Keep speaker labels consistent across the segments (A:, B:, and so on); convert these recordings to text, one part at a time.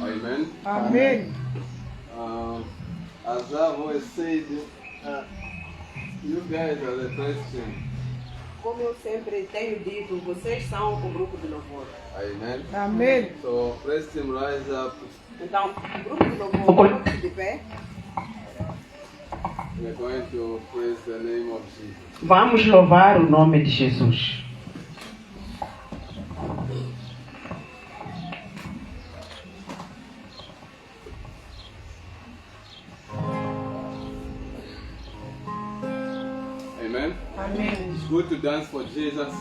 A: Amen.
B: Amém.
A: As I've always said, you guys are the first team.
C: Como eu sempre tenho dito, vocês são o grupo de louvor.
A: Amen.
B: Amém.
A: So, praise team, rise up.
C: Então, o grupo de louvor, coloque-se de pé.
A: We're going to praise the name of Jesus.
D: Vamos louvar o nome de Jesus.
A: Amen.
B: Amém.
A: It's good to dance for Jesus.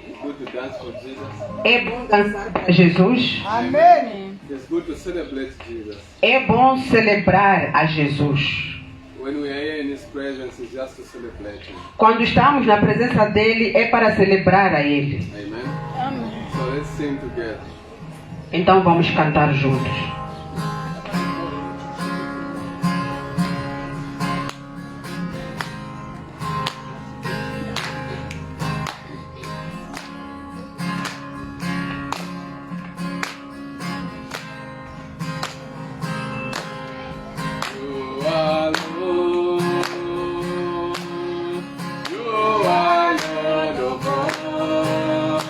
A: It's good to dance for Jesus.
D: É bom dançar para Jesus.
B: Amém.
A: It's good to celebrate Jesus.
D: É bom celebrar a Jesus.
A: When we are here in His presence, it's just to celebrate Him.
D: Quando estamos na presença dele, é para celebrar a ele.
A: Amen. So let's sing together.
D: Então vamos cantar juntos.
A: You are Lord. You are Lord of all.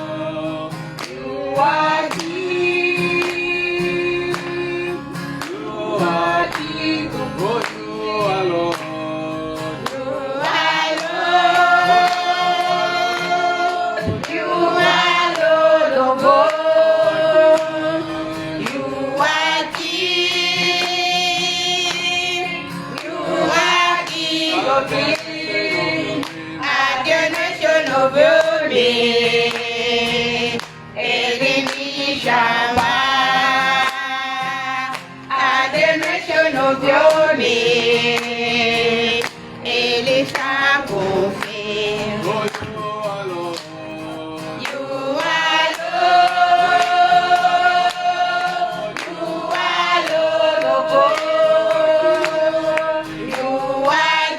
A: You are King. You are King of all. You are Lord. You are Lord. You are Lord of all. You are King. You are King of kings. At the nation of your name, every knee shall bow. At the nation of your name, every shall confess. Oh, you are Lord. You are Lord. You are Lord of all. You are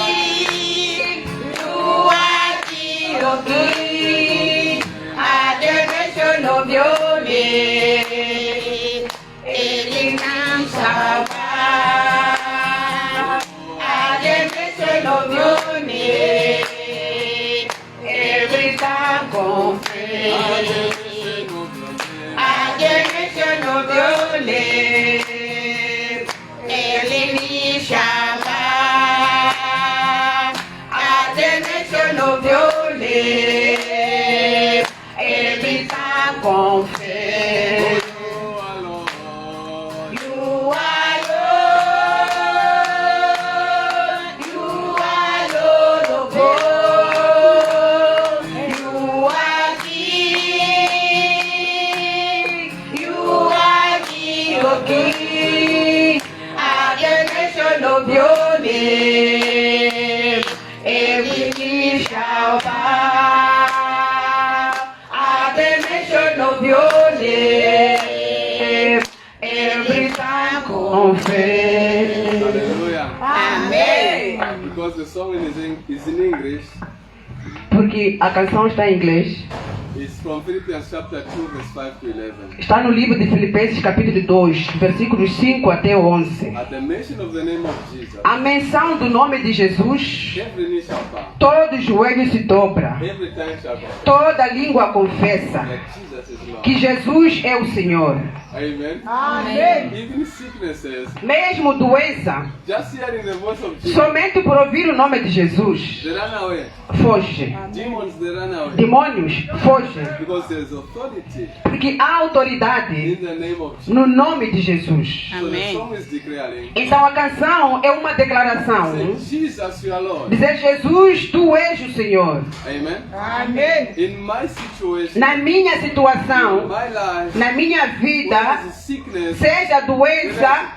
A: King. You are King of kings. At the mention of your name, every knee shall bow. At the mention of your name, every tongue confess. At the mention of your name, every knee shall bow. At the mention of your name, every tongue confess. You are Lord. You are Lord of all. You are King. You are King of kings. At the mention of your name, every knee shall bow. At the mention of your name, every tongue confess. Hallelujah.
C: Amém.
A: Because the song is in English.
D: Porque a canção está em inglês.
A: It's from Philippians chapter 2, verse 5 to 11.
D: Está no livro de Filipenses, capítulo 2, versículos 5 até 11.
A: At the mention of the name of Jesus,
D: A menção do nome de Jesus,
A: every knee shall bow,
D: todo joelho se dobra,
A: every tongue shall confess
D: toda língua confessa
A: that Jesus is Lord.
D: que Jesus é o Senhor.
A: Amen.
B: Amém.
A: Even sicknesses,
D: Mesmo doença,
A: just hearing the voice of Jesus,
D: somente por ouvir o nome de Jesus,
A: they run away.
D: foge.
A: Demons, they run away.
D: Demônios, foge.
A: Because there's authority
D: Porque há autoridade
A: in the name of Jesus.
D: no nome de Jesus.
A: So the song is declaring,
D: Então a canção é uma declaração.
A: say, Jesus, you are Lord.
D: Dizer, Jesus, tu és o Senhor.
A: Amen.
B: Amém.
A: In my situation,
D: Na minha
A: in
D: situação,
A: my life,
D: na minha vida,
A: whether it's sickness,
D: seja doença,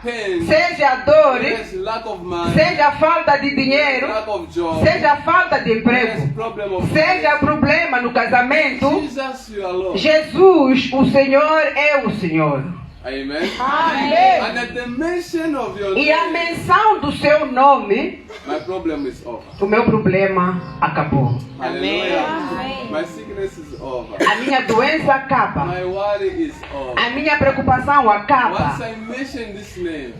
D: seja dor,
A: there's lack of money,
D: seja falta de dinheiro,
A: lack of job,
D: seja falta de
A: there's
D: emprego,
A: problem of
D: seja problema no casamento,
A: Jesus, you are Lord.
D: Jesus, o Senhor é o Senhor.
A: Amen.
B: Amém.
A: And at the mention of your
D: E a
A: name,
D: menção do seu nome,
A: my problem is over.
D: o meu problema acabou.
A: Hallelujah.
B: Amém.
A: My sickness is over.
D: A minha doença acaba.
A: My worry is over.
D: A minha preocupação
A: Once
D: acaba.
A: I mention this name,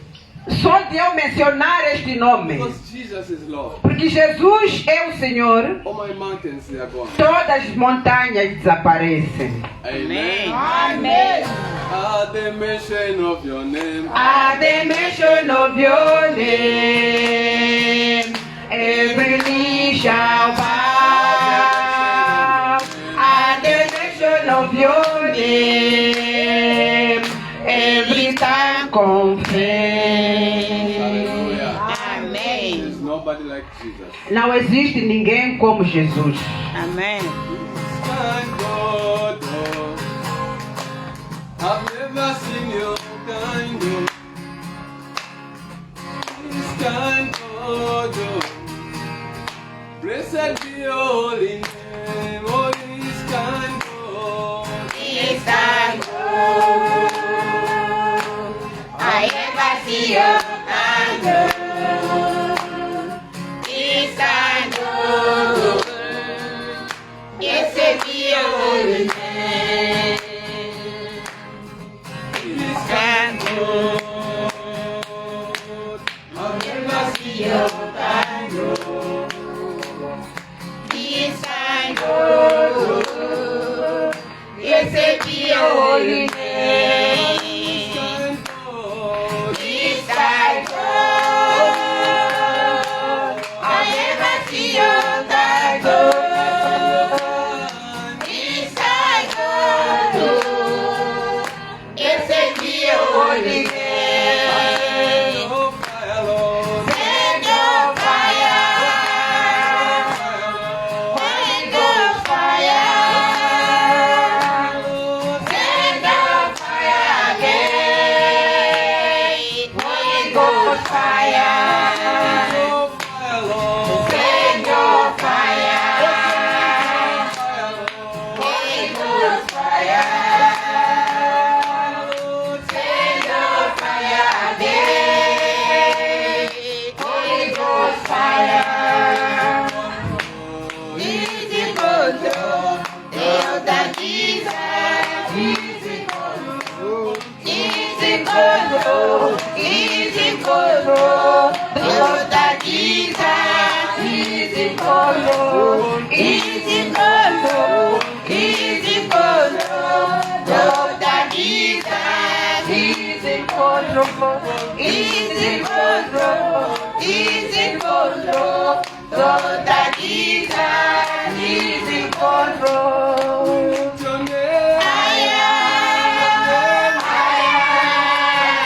D: Só de eu mencionar este nome.
A: because Jesus is Lord,
D: Porque Jesus é o Senhor,
A: all my mountains they are gone.
D: todas as montanhas desaparecem.
A: Amen.
B: Amém.
A: At the mention of your name,
D: At the mention of your name, every knee shall bow. At the mention of your name, every tongue confess.
A: hallelujah.
B: Amém.
A: There's nobody like Jesus.
D: Não existe ninguém como Jesus.
B: Amém.
A: Kind God, oh. I've never seen your kind God. This kind God, oh. Blessed be your holy name, oh, this kind God.
B: I ever see your candle. This candle. Yes, it be your holy name.
A: This kind God. I've never seen your
B: Candle. This candle. Yes, it be your holy name.
A: kind God.
B: This candle. I ever see your candle. This candle. Yes, it be your holy name.
A: Oh, fire, Lord.
B: Send your fire. Holy Ghost fire. Send your fire again. Holy Ghost fire.
A: Oh, fire, Lord.
B: Send your fire.
A: Fire, Lord.
B: Holy Ghost fire. Send your fire again. Holy Ghost fire. Easy control. Deus da Jesus. Easy control. Easy control. Easy control. Deus da Jesus. Easy control. Easy control. Easy control. Deus da Jesus. Easy control. Easy control. Easy control. Deus da Jesus. Easy control.
A: Your name.
B: I am. I am. I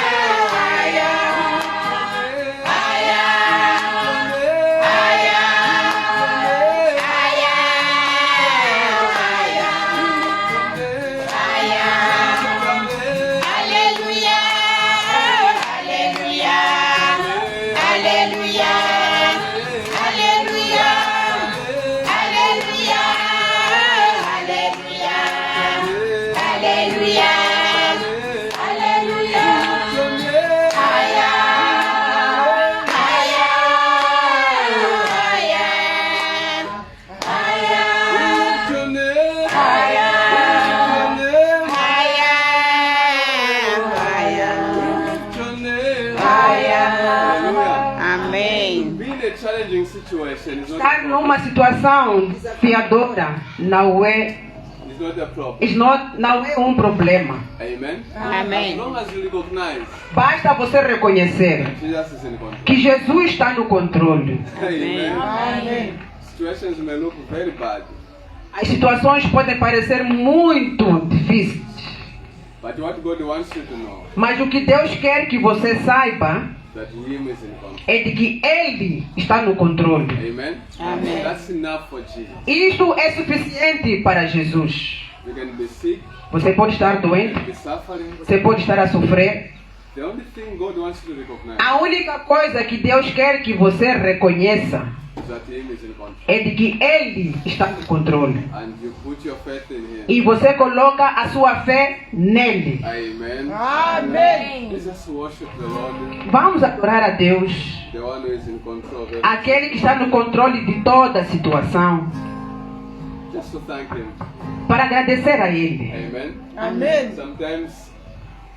A: challenging situation is not,
D: Estar numa situação desafiadora não é,
A: is not a problem.
D: não é um problema.
A: Amen?
B: Amém.
A: As long as you recognize
D: Basta você reconhecer
A: Jesus is in control.
D: que Jesus está no controle.
A: Amen.
B: Amém.
A: Situations may look very bad,
D: As situações podem parecer muito difíceis,
A: but what God wants you to know
D: mas o que Deus quer que você saiba
A: that Him is in control.
D: é de que Ele está no controle.
A: Amen?
B: Amen.
A: That's enough for Jesus.
D: Isso é suficiente para Jesus.
A: You can be sick,
D: Você pode estar
A: you
D: doente,
A: can be suffering,
D: você pode estar a sofrer,
A: The only thing God wants you to recognize
D: A única coisa que Deus quer que você reconheça
A: is that Him is in control.
D: é de que Ele está no controle.
A: And you put your faith in Him.
D: E você coloca a sua fé nele.
A: Amen.
B: Amém.
A: Let's just worship the Lord,
D: Vamos adorar a Deus,
A: the one who is in control of everything.
D: aquele que está no controle de toda a situação,
A: Just to thank Him.
D: para agradecer a Ele.
A: Amen.
B: Amém.
A: Sometimes,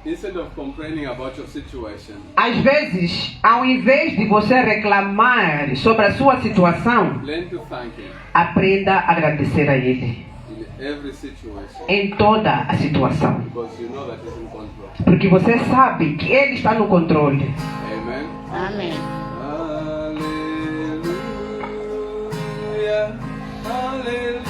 A: instead of complaining about your situation,
D: Às vezes, ao invés de você reclamar sobre a sua situação,
A: learn to thank Him
D: aprenda a agradecer a Ele
A: in every situation.
D: em toda a situação.
A: Because you know that He's in control.
D: Porque você sabe que Ele está no controle.
A: Amen.
B: Amém.
A: Hallelujah. Hallelujah.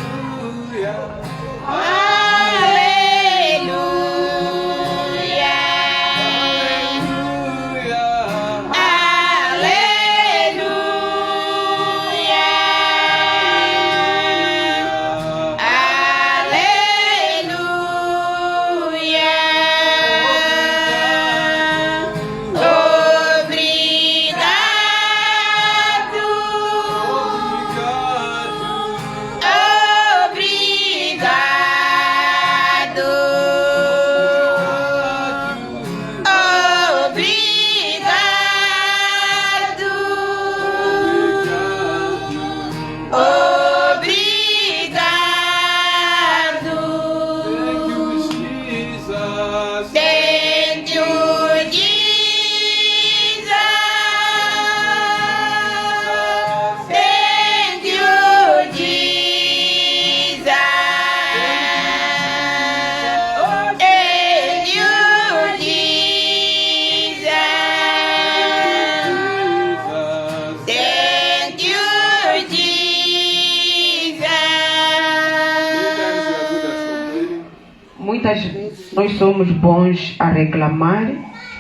D: Muitas vezes nós somos bons a reclamar,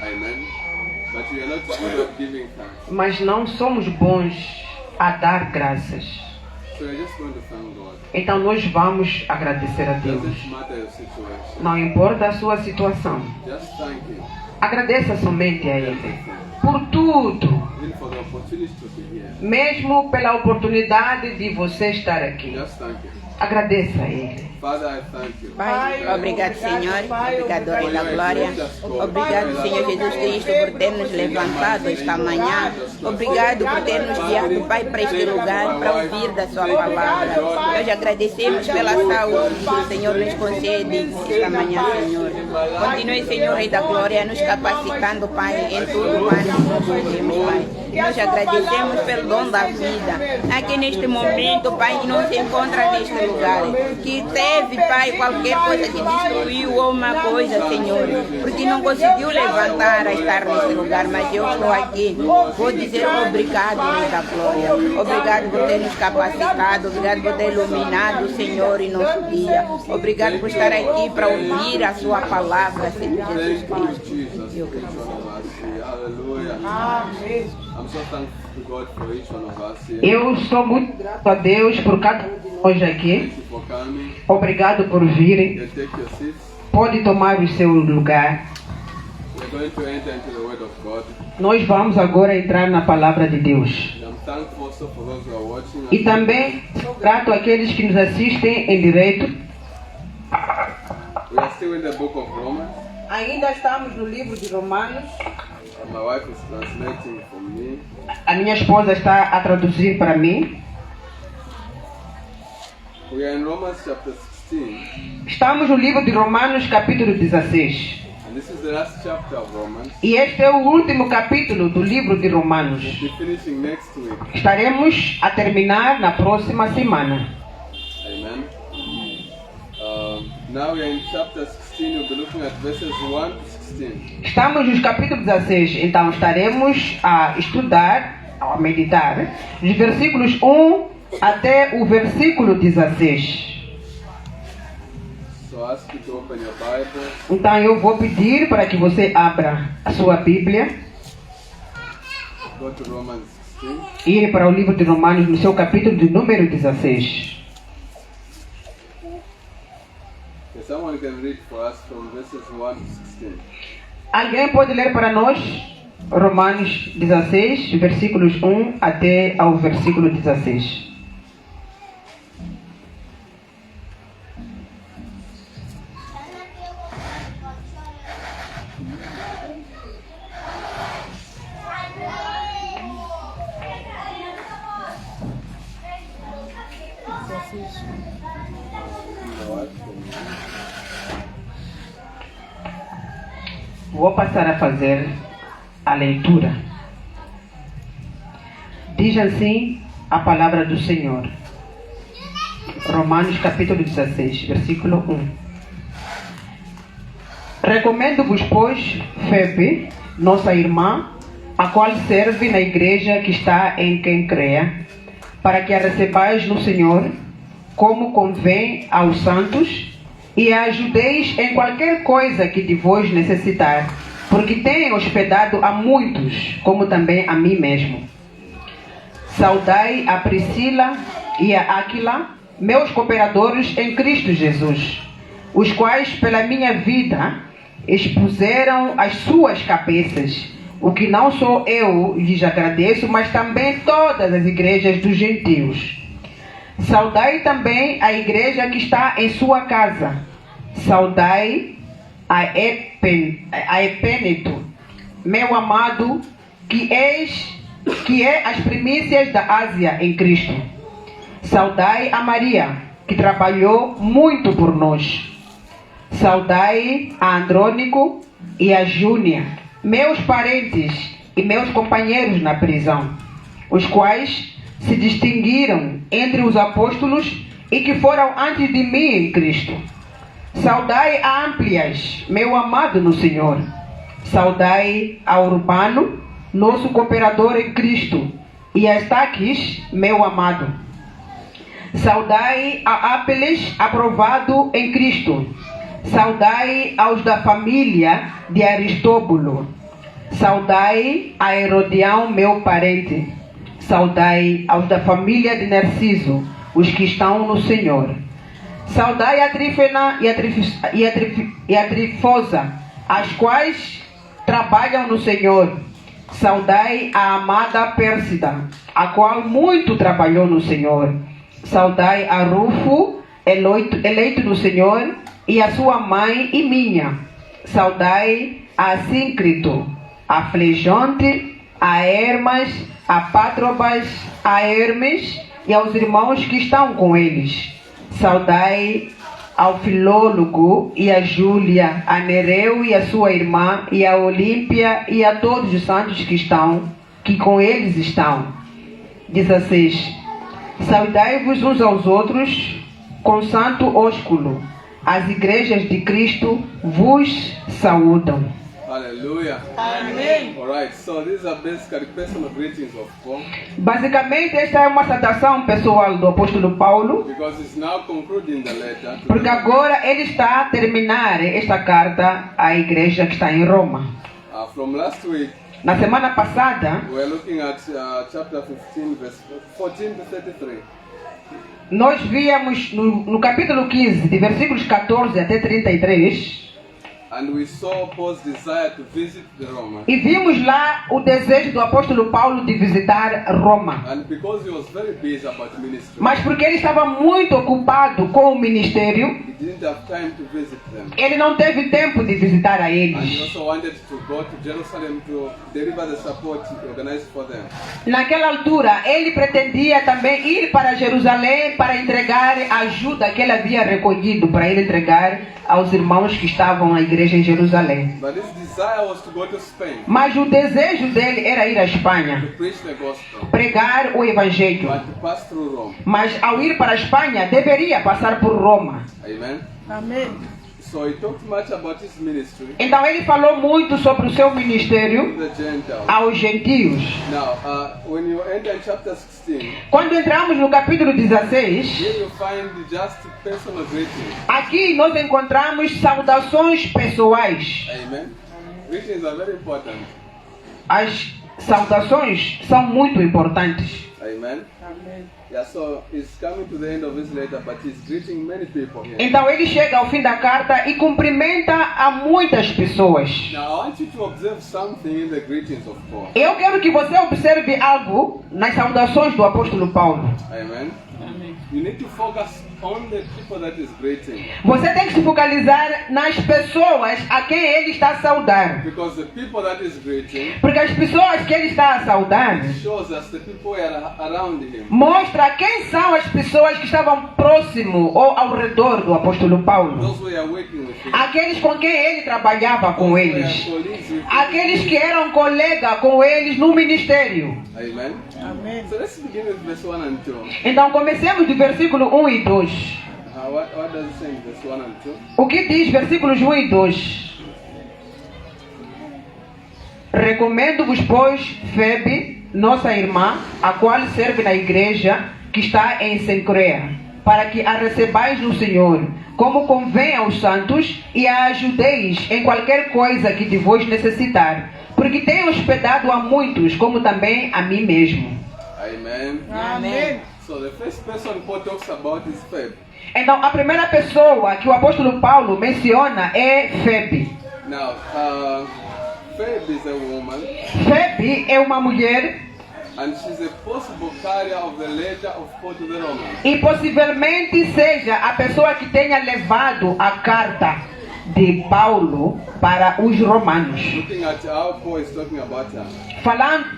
A: Amen. But we are not good at giving thanks.
D: mas não somos bons a dar graças.
A: So we're just going to thank God.
D: Então nós vamos agradecer a Deus.
A: Doesn't matter your situation.
D: Não importa a sua situação.
A: Just thank Him.
D: Agradeça somente a Ele por tudo,
A: Even for the opportunity to be here.
D: mesmo pela oportunidade de você estar aqui.
A: Just thank Him.
D: Agradeça a Ele.
A: Father, I thank you.
B: Pai, obrigado, Senhor. Obrigado, Rei da Glória. Obrigado, Senhor Jesus Cristo, por ter nos levantado esta manhã. Obrigado por ter nos guiado, Pai, para este lugar, para ouvir da Sua palavra. Nós agradecemos pela saúde que o Senhor nos concede esta manhã, Senhor. Continue, Senhor, Rei da Glória, nos capacitando, Pai, em tudo, Pai, nós fazemos, Pai. Nós agradecemos pelo dom da vida. Aqui neste momento, Pai, que não se encontra neste lugar, que teve, Pai, qualquer coisa que destruiu ou uma coisa, Senhor, porque não conseguiu levantar a estar neste lugar, mas eu estou aqui. Vou dizer obrigado, Rei da Glória. Obrigado por ter nos capacitado, obrigado por ter iluminado, Senhor, em nosso dia. Obrigado por estar aqui para ouvir a Sua palavra, Senhor Jesus
A: Thank you,
B: Cristo.
A: Jesus.
B: Eu
A: For each one of us here. Hallelujah.
C: Amém.
A: I'm so thankful to God for each one of us here.
D: Eu sou muito grato a Deus por cada um de nós aqui.
A: Thank you for coming.
D: Obrigado por virem.
A: You take your seats.
D: Pode tomar o seu lugar.
A: We're going to enter into the Word of God.
D: Nós vamos agora entrar na palavra de Deus.
A: And I'm thankful also for those who are watching.
D: E também sou grato àqueles que nos assistem em direto.
A: We are still in the book of Romans.
C: Ainda estamos no livro de Romanos.
A: My wife is translating for me.
D: A minha esposa está a traduzir para mim.
A: We are in Romans chapter 16.
D: Estamos no livro de Romanos, capítulo 16.
A: And this is the last chapter of Romans.
D: E este é o último capítulo do livro de Romanos.
A: We'll be finishing next week.
D: Estaremos a terminar na próxima semana.
A: Amen. Now we are in chapter 16. We'll be looking at verses 1 to 16.
D: Estamos no capítulo 16, então estaremos a estudar, a meditar, os versículos 1 até o versículo 16.
A: So I ask you to open your Bible.
D: Então eu vou pedir para que você abra a sua Bíblia
A: Go to Romans 16.
D: e ir para o livro de Romanos no seu capítulo de número 16.
A: Okay, someone can read for us from verses 1 to 16.
D: Alguém pode ler para nós Romanos 16, versículos 1 até ao versículo 16. Vou passar a fazer a leitura. Diz assim a palavra do Senhor. Romanos capítulo 16, versículo 1. Recomendo-vos, pois, Febe, nossa irmã, a qual serve na igreja que está em Quencreia, para que a recebais no Senhor, como convém aos santos, e a ajudeis em qualquer coisa que de vós necessitar, porque tem hospedado a muitos, como também a mim mesmo. Saudai a Priscila e a Áquila, meus cooperadores em Cristo Jesus, os quais pela minha vida expuseram as suas cabeças, o que não só eu lhes agradeço, mas também todas as igrejas dos gentios. Saudai também a igreja que está em sua casa. Saudai a Epêneto, meu amado, que é as primícias da Ásia em Cristo. Saudai a Maria, que trabalhou muito por nós. Saudai a Andrônico e a Júnia, meus parentes e meus companheiros na prisão, os quais se distinguiram entre os apóstolos e que foram antes de mim em Cristo. Saudai a Amplias, meu amado no Senhor. Saudai a Urbano, nosso cooperador em Cristo, e a Estaquis, meu amado. Saudai a Apeles, aprovado em Cristo. Saudai aos da família de Aristóbulo. Saudai a Herodião, meu parente. Saudai aos da família de Narciso, os que estão no Senhor. Saudai a Trífena e a Trifosa, as quais trabalham no Senhor. Saudai a amada Pérsida, a qual muito trabalhou no Senhor. Saudai a Rufo, eleito do Senhor, e a sua mãe e minha. Saudai a Síncrito, a Flejonte, a Hermas, a Pátrobas, a Hermes e aos irmãos que estão com eles. Saudai ao Filólogo e a Júlia, a Nereu e a sua irmã, e a Olímpia e a todos os santos que com eles estão. 16. Saudai-vos uns aos outros com santo ósculo. As igrejas de Cristo vos saúdam.
A: Hallelujah.
C: Amém.
A: Alright, so these are basically personal greetings of Paul.
D: Basicamente, esta é uma saudação pessoal do apóstolo Paulo,
A: Because it's now concluding the letter. to
D: porque
A: the-
D: agora ele está a terminar esta carta à igreja que está em Roma.
A: From last week,
D: Na semana passada,
A: we were looking at chapter 15, verse 14 to 33.
D: nós víamos no capítulo 15, de versículos 14 até 33,
A: And we saw Paul's desire to visit the Roma.
D: e vimos lá o desejo do apóstolo Paulo de visitar Roma.
A: And because he was very busy about ministry,
D: Mas porque ele estava muito ocupado com o ministério,
A: he didn't have time to visit them.
D: ele não teve tempo de visitar a
A: And he
D: eles.
A: also wanted to go to Jerusalem to deliver the support organized for them.
D: Naquela altura, ele pretendia também ir para Jerusalém para entregar a ajuda que ele havia recolhido para ele entregar aos irmãos que estavam na igreja em Jerusalém.
A: But his desire was to go to Spain
D: Mas o desejo dele era ir à
A: to
D: Espanha,
A: preach the gospel,
D: pregar o evangelho.
A: but to pass through Rome.
D: Mas ao ir para a Espanha, deveria passar por Roma.
A: Amen.
C: Amém.
A: So he talked much about his ministry
D: Então ele falou muito sobre o seu
A: to
D: ministério
A: the Gentiles.
D: aos gentios.
A: Now, when you enter chapter 16,
D: Quando entramos no capítulo 16,
A: here you find just personal greetings.
D: aqui nós encontramos saudações pessoais.
A: Amen. Greetings are very important.
D: As saudações são muito importantes.
A: Amen.
C: Amém.
A: Yeah, so he's coming to the end of his letter, but he's greeting many people here.
D: Então ele chega ao fim da carta e cumprimenta a muitas pessoas.
A: Now I want you to observe something in the greetings of Paul.
D: Eu quero que você observe algo nas saudações do apóstolo Paulo.
A: Amen. You need to focus on the people that is greeting.
D: Você tem que se focalizar nas pessoas a quem ele está a saudar.
A: Because the people that is greeting
D: Porque as pessoas que ele está a saudar
A: shows us the people who are around him.
D: mostra quem são as pessoas que estavam próximo ou ao redor do apóstolo Paulo.
A: Those who are working with him.
D: Aqueles com quem ele trabalhava com
A: Those who
D: eles.
A: are colleagues with him.
D: Aqueles que eram colega com eles no ministério.
A: Amen.
C: Amém.
A: So let's begin with verse 1 and 2.
D: Então comecemos do versículo 1 e 2.
A: What does it say in verse 1 and 2?
D: O que diz versículos 1 e 2? Recomendo-vos, pois, Febe, nossa irmã, a qual serve na igreja que está em Cencreia, para que a recebais no Senhor, como convém aos santos, e a ajudeis em qualquer coisa que de vos necessitar, porque tenho hospedado a muitos, como também a mim mesmo.
A: Amen.
C: Amém.
A: So the first person Paul talks about is Phoebe.
D: Então, a primeira pessoa que o apóstolo Paulo menciona é Febe.
A: Now, Phoebe is a woman,
D: Febe é uma mulher
A: and she's a possible carrier of the letter of Paul to the Romans.
D: e possivelmente seja a pessoa que tenha levado a carta de Paulo para os romanos.
A: Looking at how Paul is talking about her.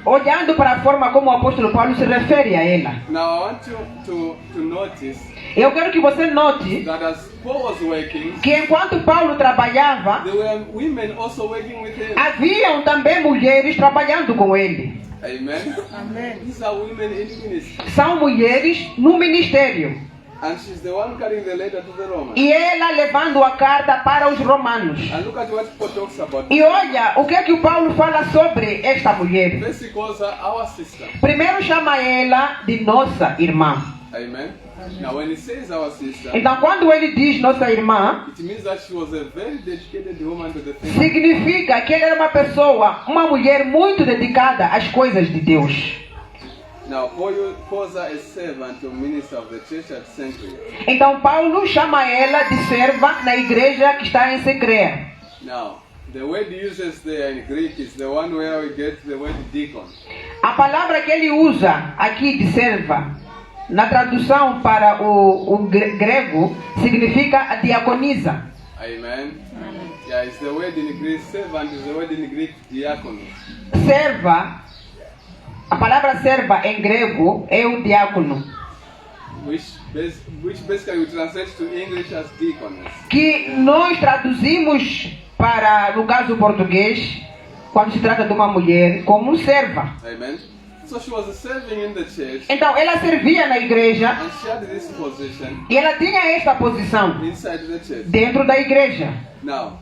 D: Olhando para a forma como o apóstolo Paulo se refere a ela.
A: Now, I want you to notice
D: Eu quero que você note
A: that as Paul was working,
D: que enquanto Paulo trabalhava,
A: there were women also working with him.
D: haviam também mulheres trabalhando com ele.
A: Amen.
C: Amém.
A: These are women in ministry.
D: São mulheres no ministério.
A: And she's the one carrying the letter to the Romans.
D: E ela levando a carta para os romanos.
A: And look at what Paul talks about.
D: E olha o que é que o Paulo fala sobre esta mulher.
A: First he calls her our sister.
D: Primeiro chama ela de nossa irmã.
A: Amen. Now when he says our sister,
D: Então quando ele diz nossa irmã,
A: it means that she was a very dedicated woman to the faith.
D: significa que ela era uma pessoa, uma mulher muito dedicada às coisas de Deus.
A: Now Paul calls her a servant or minister of the church at Cenchreae.
D: Então Paulo chama ela de serva na igreja que está em Cencreia.
A: Now the word he uses there in Greek is the one where we get the word deacon.
D: A palavra que ele usa aqui de serva, na tradução para o grego, significa a diaconisa.
A: Amen. Yeah, it's the word in Greek. Servant is the word in Greek diakonos.
D: Serva, a palavra serva em grego é o diácono,
A: Which basically we translate to English as deaconess.
D: que nós traduzimos para, no caso português, quando se trata de uma mulher, como serva.
A: Amen. So she was serving in the church,
D: Então ela servia na igreja
A: and she had this position
D: e ela tinha esta posição
A: inside the church.
D: dentro da igreja.
A: Now,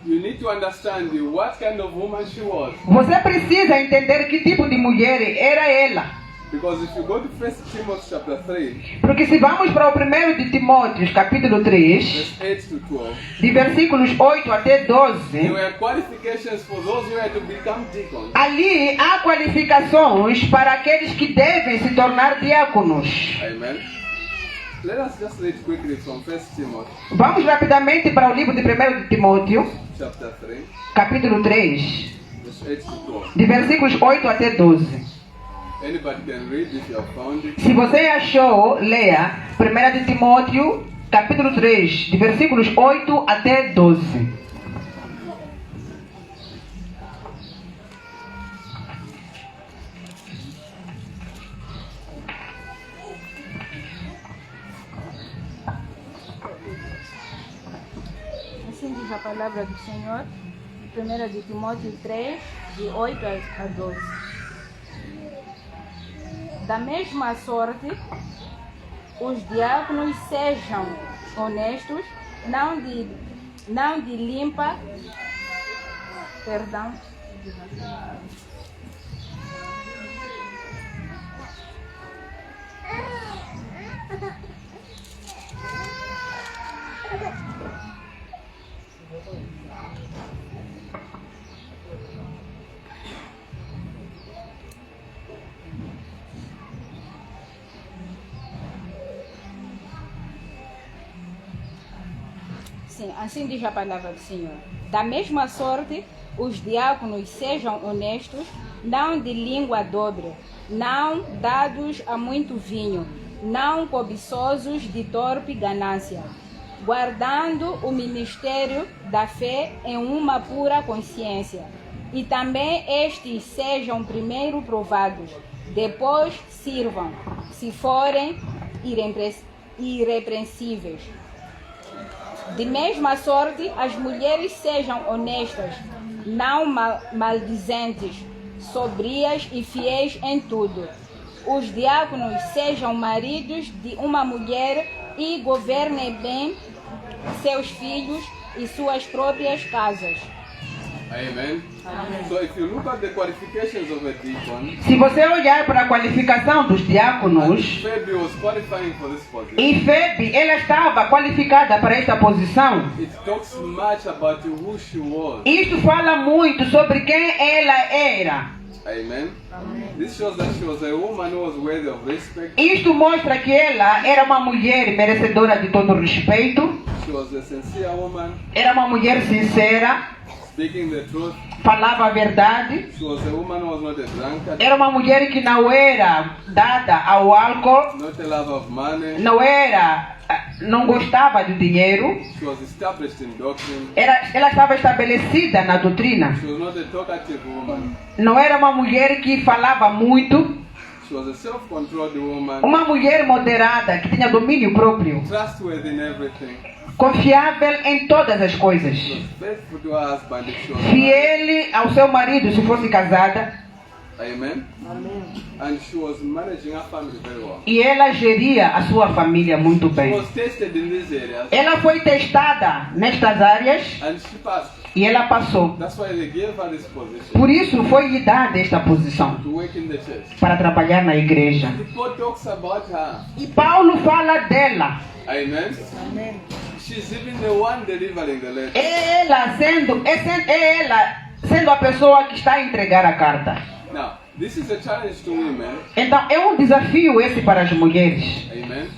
A: you need to understand what kind of woman she was.
D: Você precisa entender que tipo de mulher era ela.
A: Because if you go to 1 Timothy chapter 3,
D: Porque se vamos para o 1 de Timóteo, capítulo 3,
A: verse 8 to 12,
D: de versículos 8 até
A: there
D: 12,
A: were qualifications for those who had to become deacons.
D: ali há qualificações para aqueles que devem se tornar diáconos.
A: Amen. Let us just read quickly from 1 Timothy
D: Vamos rapidamente para o livro de 1 de Timóteo,
A: chapter 3,
D: capítulo 3,
A: verse 8 to 12.
D: de versículos 8 até 12.
A: Anybody can read if you have found it.
D: Se você achou, leia 1 de Timóteo, capítulo 3, de versículos 8 até 12.
E: Assim diz a palavra do Senhor, 1 de Timóteo 3, de 8 a 12. Da mesma sorte, os diáconos sejam honestos, não de limpa, perdão, Sim, assim diz a palavra do Senhor. Da mesma sorte, os diáconos sejam honestos, não de língua dobre, não dados a muito vinho, não cobiçosos de torpe ganância, guardando o ministério da fé em uma pura consciência. E também estes sejam primeiro provados, depois sirvam, se forem irrepreensíveis. De mesma sorte, as mulheres sejam honestas, não maldizentes, sobrias e fiéis em tudo. Os diáconos sejam maridos de uma mulher e governem bem seus filhos e suas próprias casas.
A: Amen. So if you look at the qualifications of a deacon,
D: Se você olhar para a qualificação dos diáconos,
A: Phoebe was qualifying for this position.
D: e Febe, ela estava qualificada para esta posição.
A: It talks much about who she was.
D: Isto fala muito sobre quem ela era.
A: Amen. This shows that she was a woman who was worthy of respect.
D: Isto mostra que ela era uma mulher merecedora de todo respeito,
A: She was a sincere woman,
D: era uma mulher sincera,
A: speaking the truth.
D: falava a verdade,
A: She was a woman who was not a drunkard,
D: era uma mulher que não era dada ao álcool,
A: not a lover of money.
D: não gostava do dinheiro,
A: She was established in doctrine.
D: ela estava estabelecida na doutrina,
A: She was not a talkative woman.
D: não era uma mulher que falava muito,
A: She was a self-controlled woman,
D: uma mulher moderada que tinha domínio próprio,
A: trustworthy in everything.
D: confiável em todas as coisas,
A: She was faithful to her husband if she was married.
D: fiel ao seu marido se fosse casada,
A: Amen. And she was managing her family very well.
D: e ela geria a sua família muito
A: She
D: bem.
A: was tested in these areas
D: Ela foi testada nestas áreas
A: and she passed.
D: e ela passou.
A: That's why they gave her this position
D: Por isso foi lhe dada esta posição
A: to work in the church.
D: para trabalhar na igreja.
A: Paul talks about her.
D: E Paulo fala dela.
A: Amen. She's even the one delivering the letter.
D: É ela sendo a pessoa que está a entregar a carta.
A: Now, this is a challenge to women.
D: Então é um desafio esse para as mulheres.
A: Amen.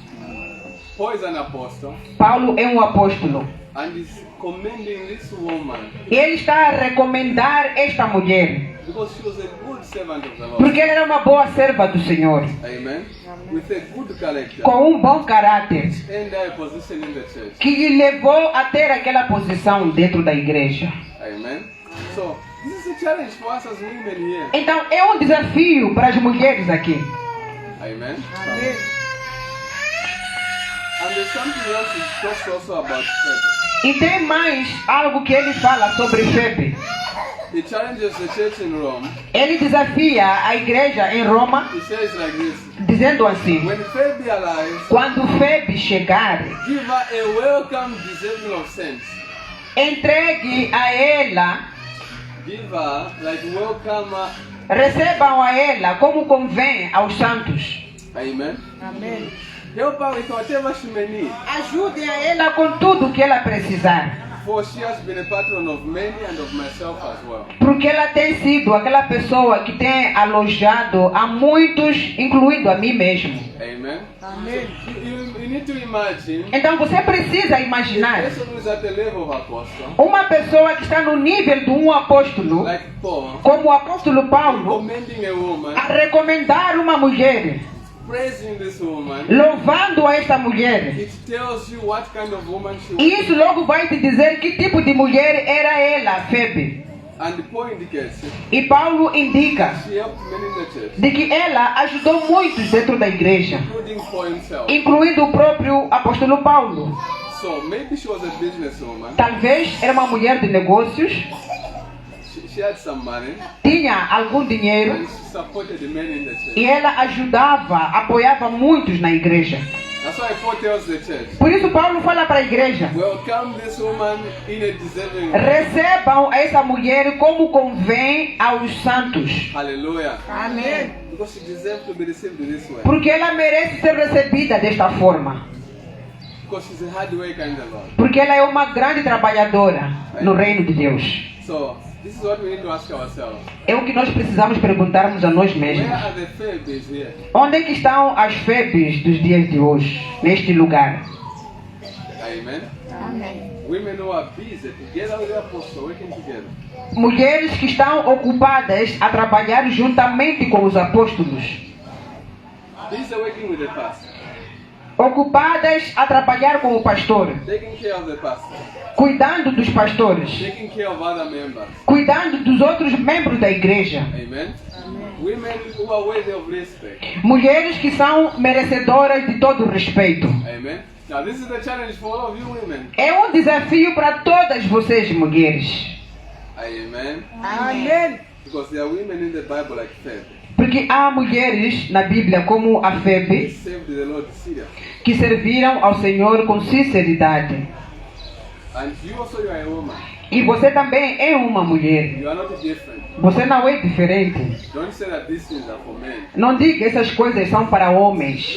A: Paul is an apostle
D: Paulo é um apóstolo.
A: and is commending this woman
D: E ele está a recomendar esta mulher
A: because she was a good servant of the Lord.
D: porque ela era uma boa serva do Senhor,
A: Amen. With a good character
D: com um bom caráter,
A: and a position in the church.
D: que lhe levou a ter aquela posição dentro da igreja.
A: Amen. So, this is a challenge for us as women here.
D: Então é um desafio para as mulheres aqui.
A: Amen. And there's something else he talks also about Phoebe.
D: E tem mais algo que ele fala sobre Febe.
A: He challenges the church in Rome.
D: Ele desafia a igreja em Roma,
A: He says like this:
D: dizendo assim:
A: when Phoebe arrives,
D: quando Febe chegar,
A: give her a welcome deserving of saints.
D: entregue a ela,
A: Give her like welcome her.
D: recebam a ela como convém aos santos.
A: Amen. Help her with whatever she may need.
D: Ajudem a ela com tudo que ela precisar.
A: For she has been a patron of many and of myself as well.
D: Porque ela tem sido aquela pessoa que tem alojado a muitos, incluindo a mim mesmo.
A: Amen. Amen. You need to imagine
D: Então você precisa
A: a
D: imaginar
A: person who is at the level of apostle,
D: uma pessoa que está no nível de um apóstolo,
A: like Paul,
D: como o apóstolo Paulo,
A: commending a woman,
D: a recomendar uma mulher,
A: praising this woman.
D: louvando esta mulher.
A: It tells you what kind of woman she
D: E
A: was.
D: isso logo vai te dizer que tipo de mulher era ela, Febe.
A: And Paul indicates
D: E Paulo indica
A: she helped many in the church,
D: de que ela ajudou muitos dentro da igreja,
A: including Paul himself.
D: incluindo o próprio apóstolo Paulo.
A: So maybe she was a businesswoman.
D: Talvez era uma mulher de negócios,
A: She had some money
D: tinha algum dinheiro
A: and she supported the men in the church.
D: e ela ajudava, apoiava muitos na igreja.
A: That's why Paul tells the church,
D: Por isso Paulo fala para a igreja:
A: welcome this woman in a deserving way.
D: recebam essa mulher como convém aos santos,
A: Hallelujah.
D: Amém.
A: Because she deserves to be received this way.
D: porque ela merece ser recebida desta forma,
A: Because she's a hard worker in the Lord.
D: porque ela é uma grande trabalhadora no reino de Deus.
A: So this is what we need to ask ourselves.
D: É o que nós precisamos perguntarmos a nós
A: Where
D: mesmos.
A: are the Phoebes here?
D: Onde é que estão as Febes dos dias de hoje, neste lugar?
A: Amen.
B: Amém.
A: Women who are busy together with the apostle, working together.
D: Mulheres que estão ocupadas a trabalhar juntamente com os apóstolos.
A: Busy working with the pastor.
D: Ocupadas a trabalhar com o pastor.
A: Taking care of the pastor.
D: Cuidando dos pastores.
A: Taking care of other members.
D: Cuidando dos outros membros da igreja.
A: Amen. Women who are worthy of respect.
D: Mulheres que são merecedoras de todo o respeito.
A: Amen. Now this is the challenge for all of you women.
D: É um desafio para todas vocês, mulheres.
A: Amen.
B: Amém.
A: Because there are women in the Bible like Feb.
D: Porque há mulheres na Bíblia como a
A: They
D: Febe
A: saved the Lord serious.
D: que serviram ao Senhor com sinceridade.
A: And you also you are a woman.
D: E você também é uma mulher.
A: You are not different.
D: Você não é diferente.
A: Don't say that these things are for men.
D: Não diga essas coisas são para homens.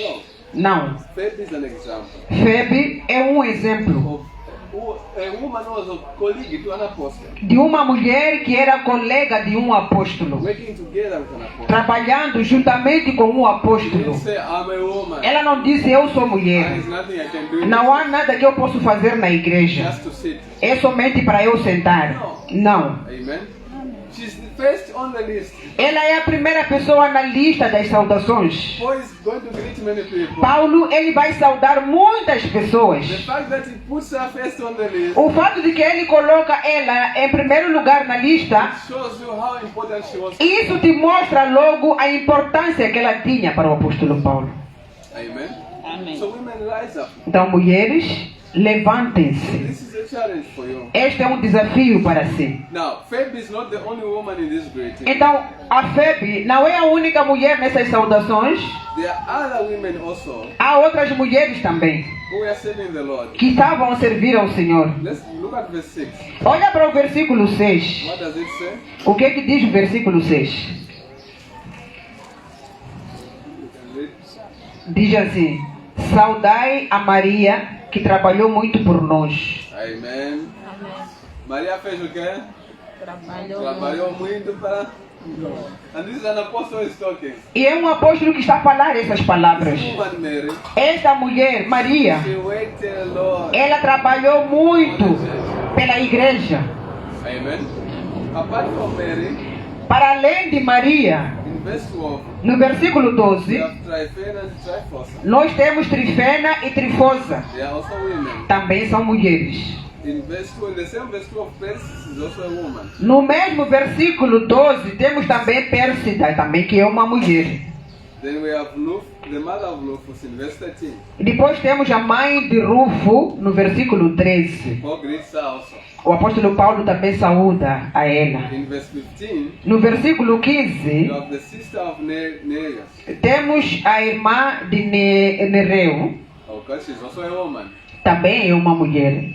A: No.
D: Não.
A: Feb is an example
D: Febe é um exemplo
A: of a woman who was a colleague to an apostle.
D: de uma mulher que era colega de um apóstolo,
A: Working together with an apostle.
D: trabalhando juntamente com um
A: She didn't
D: apóstolo.
A: say I'm a woman.
D: Ela não disse eu sou
A: There
D: mulher.
A: is nothing I can do.
D: Não há nada que eu possa fazer na igreja.
A: Just to sit.
D: É somente para eu sentar. Não.
A: Amen. She's the first on the list.
D: Ela é a primeira pessoa na lista das saudações.
A: Paul is going to greet many people.
D: Paulo, ele vai saudar muitas pessoas.
A: The fact that he puts her first on the list
D: O fato de que ele coloca ela em primeiro lugar na lista,
A: shows you how important she was.
D: isso te mostra logo a importância que ela tinha para o apóstolo Paulo.
A: Amen.
B: Amém.
A: So women rise up.
D: Então, mulheres, levantem-se.
A: This is a challenge for you.
D: Este é um desafio para si.
A: Now, Phoebe is not the only woman in this greeting.
D: Então, a Febe não é a única mulher nessas saudações.
A: There are other women also
D: Há outras mulheres também
A: who are serving the Lord.
D: que estavam a servir ao Senhor.
A: Let's look at verse 6.
D: Olha para o versículo 6.
A: What does it say?
D: O que é que diz o versículo 6?
A: You can read.
D: Diz assim: saudai a Maria, que trabalhou muito por nós.
A: Amen. Maria fez o quê?
B: Trabalhou.
A: Trabalhou muito para. And this is an apostle is talking.
D: E é um apóstolo que está a falar essas palavras.
A: This woman Mary,
D: Esta mulher, Maria,
A: she waited a lot.
D: ela trabalhou muito pela igreja.
A: Amen. Apart from Mary,
D: Para além de Maria,
A: in verse 12,
D: no versículo
A: we
D: 12,
A: have Tryphena and Tryphosa.
D: nós temos Trifena e Trifosa.
A: They are also women.
D: Também são mulheres.
A: In verse 12, the same verse 12, Persis is also a woman.
D: No mesmo versículo 12, temos também Pérsida, também que é uma mulher.
A: Then we have Luf, the mother of Rufus in verse 13.
D: E depois temos a mãe de Rufo, no versículo 13.
A: Paul greets her also.
D: O apóstolo Paulo também saúda a ela.
A: In verse 15,
D: No versículo
A: you
D: 15,
A: have the sister of Nereus.
D: temos a irmã de Nereu,
A: Okay, she's also a woman.
D: também é uma mulher.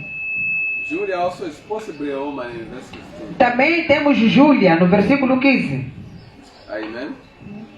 A: Julia also is possibly a woman in verse 15.
D: Também temos Júlia, no versículo 15.
A: Amen.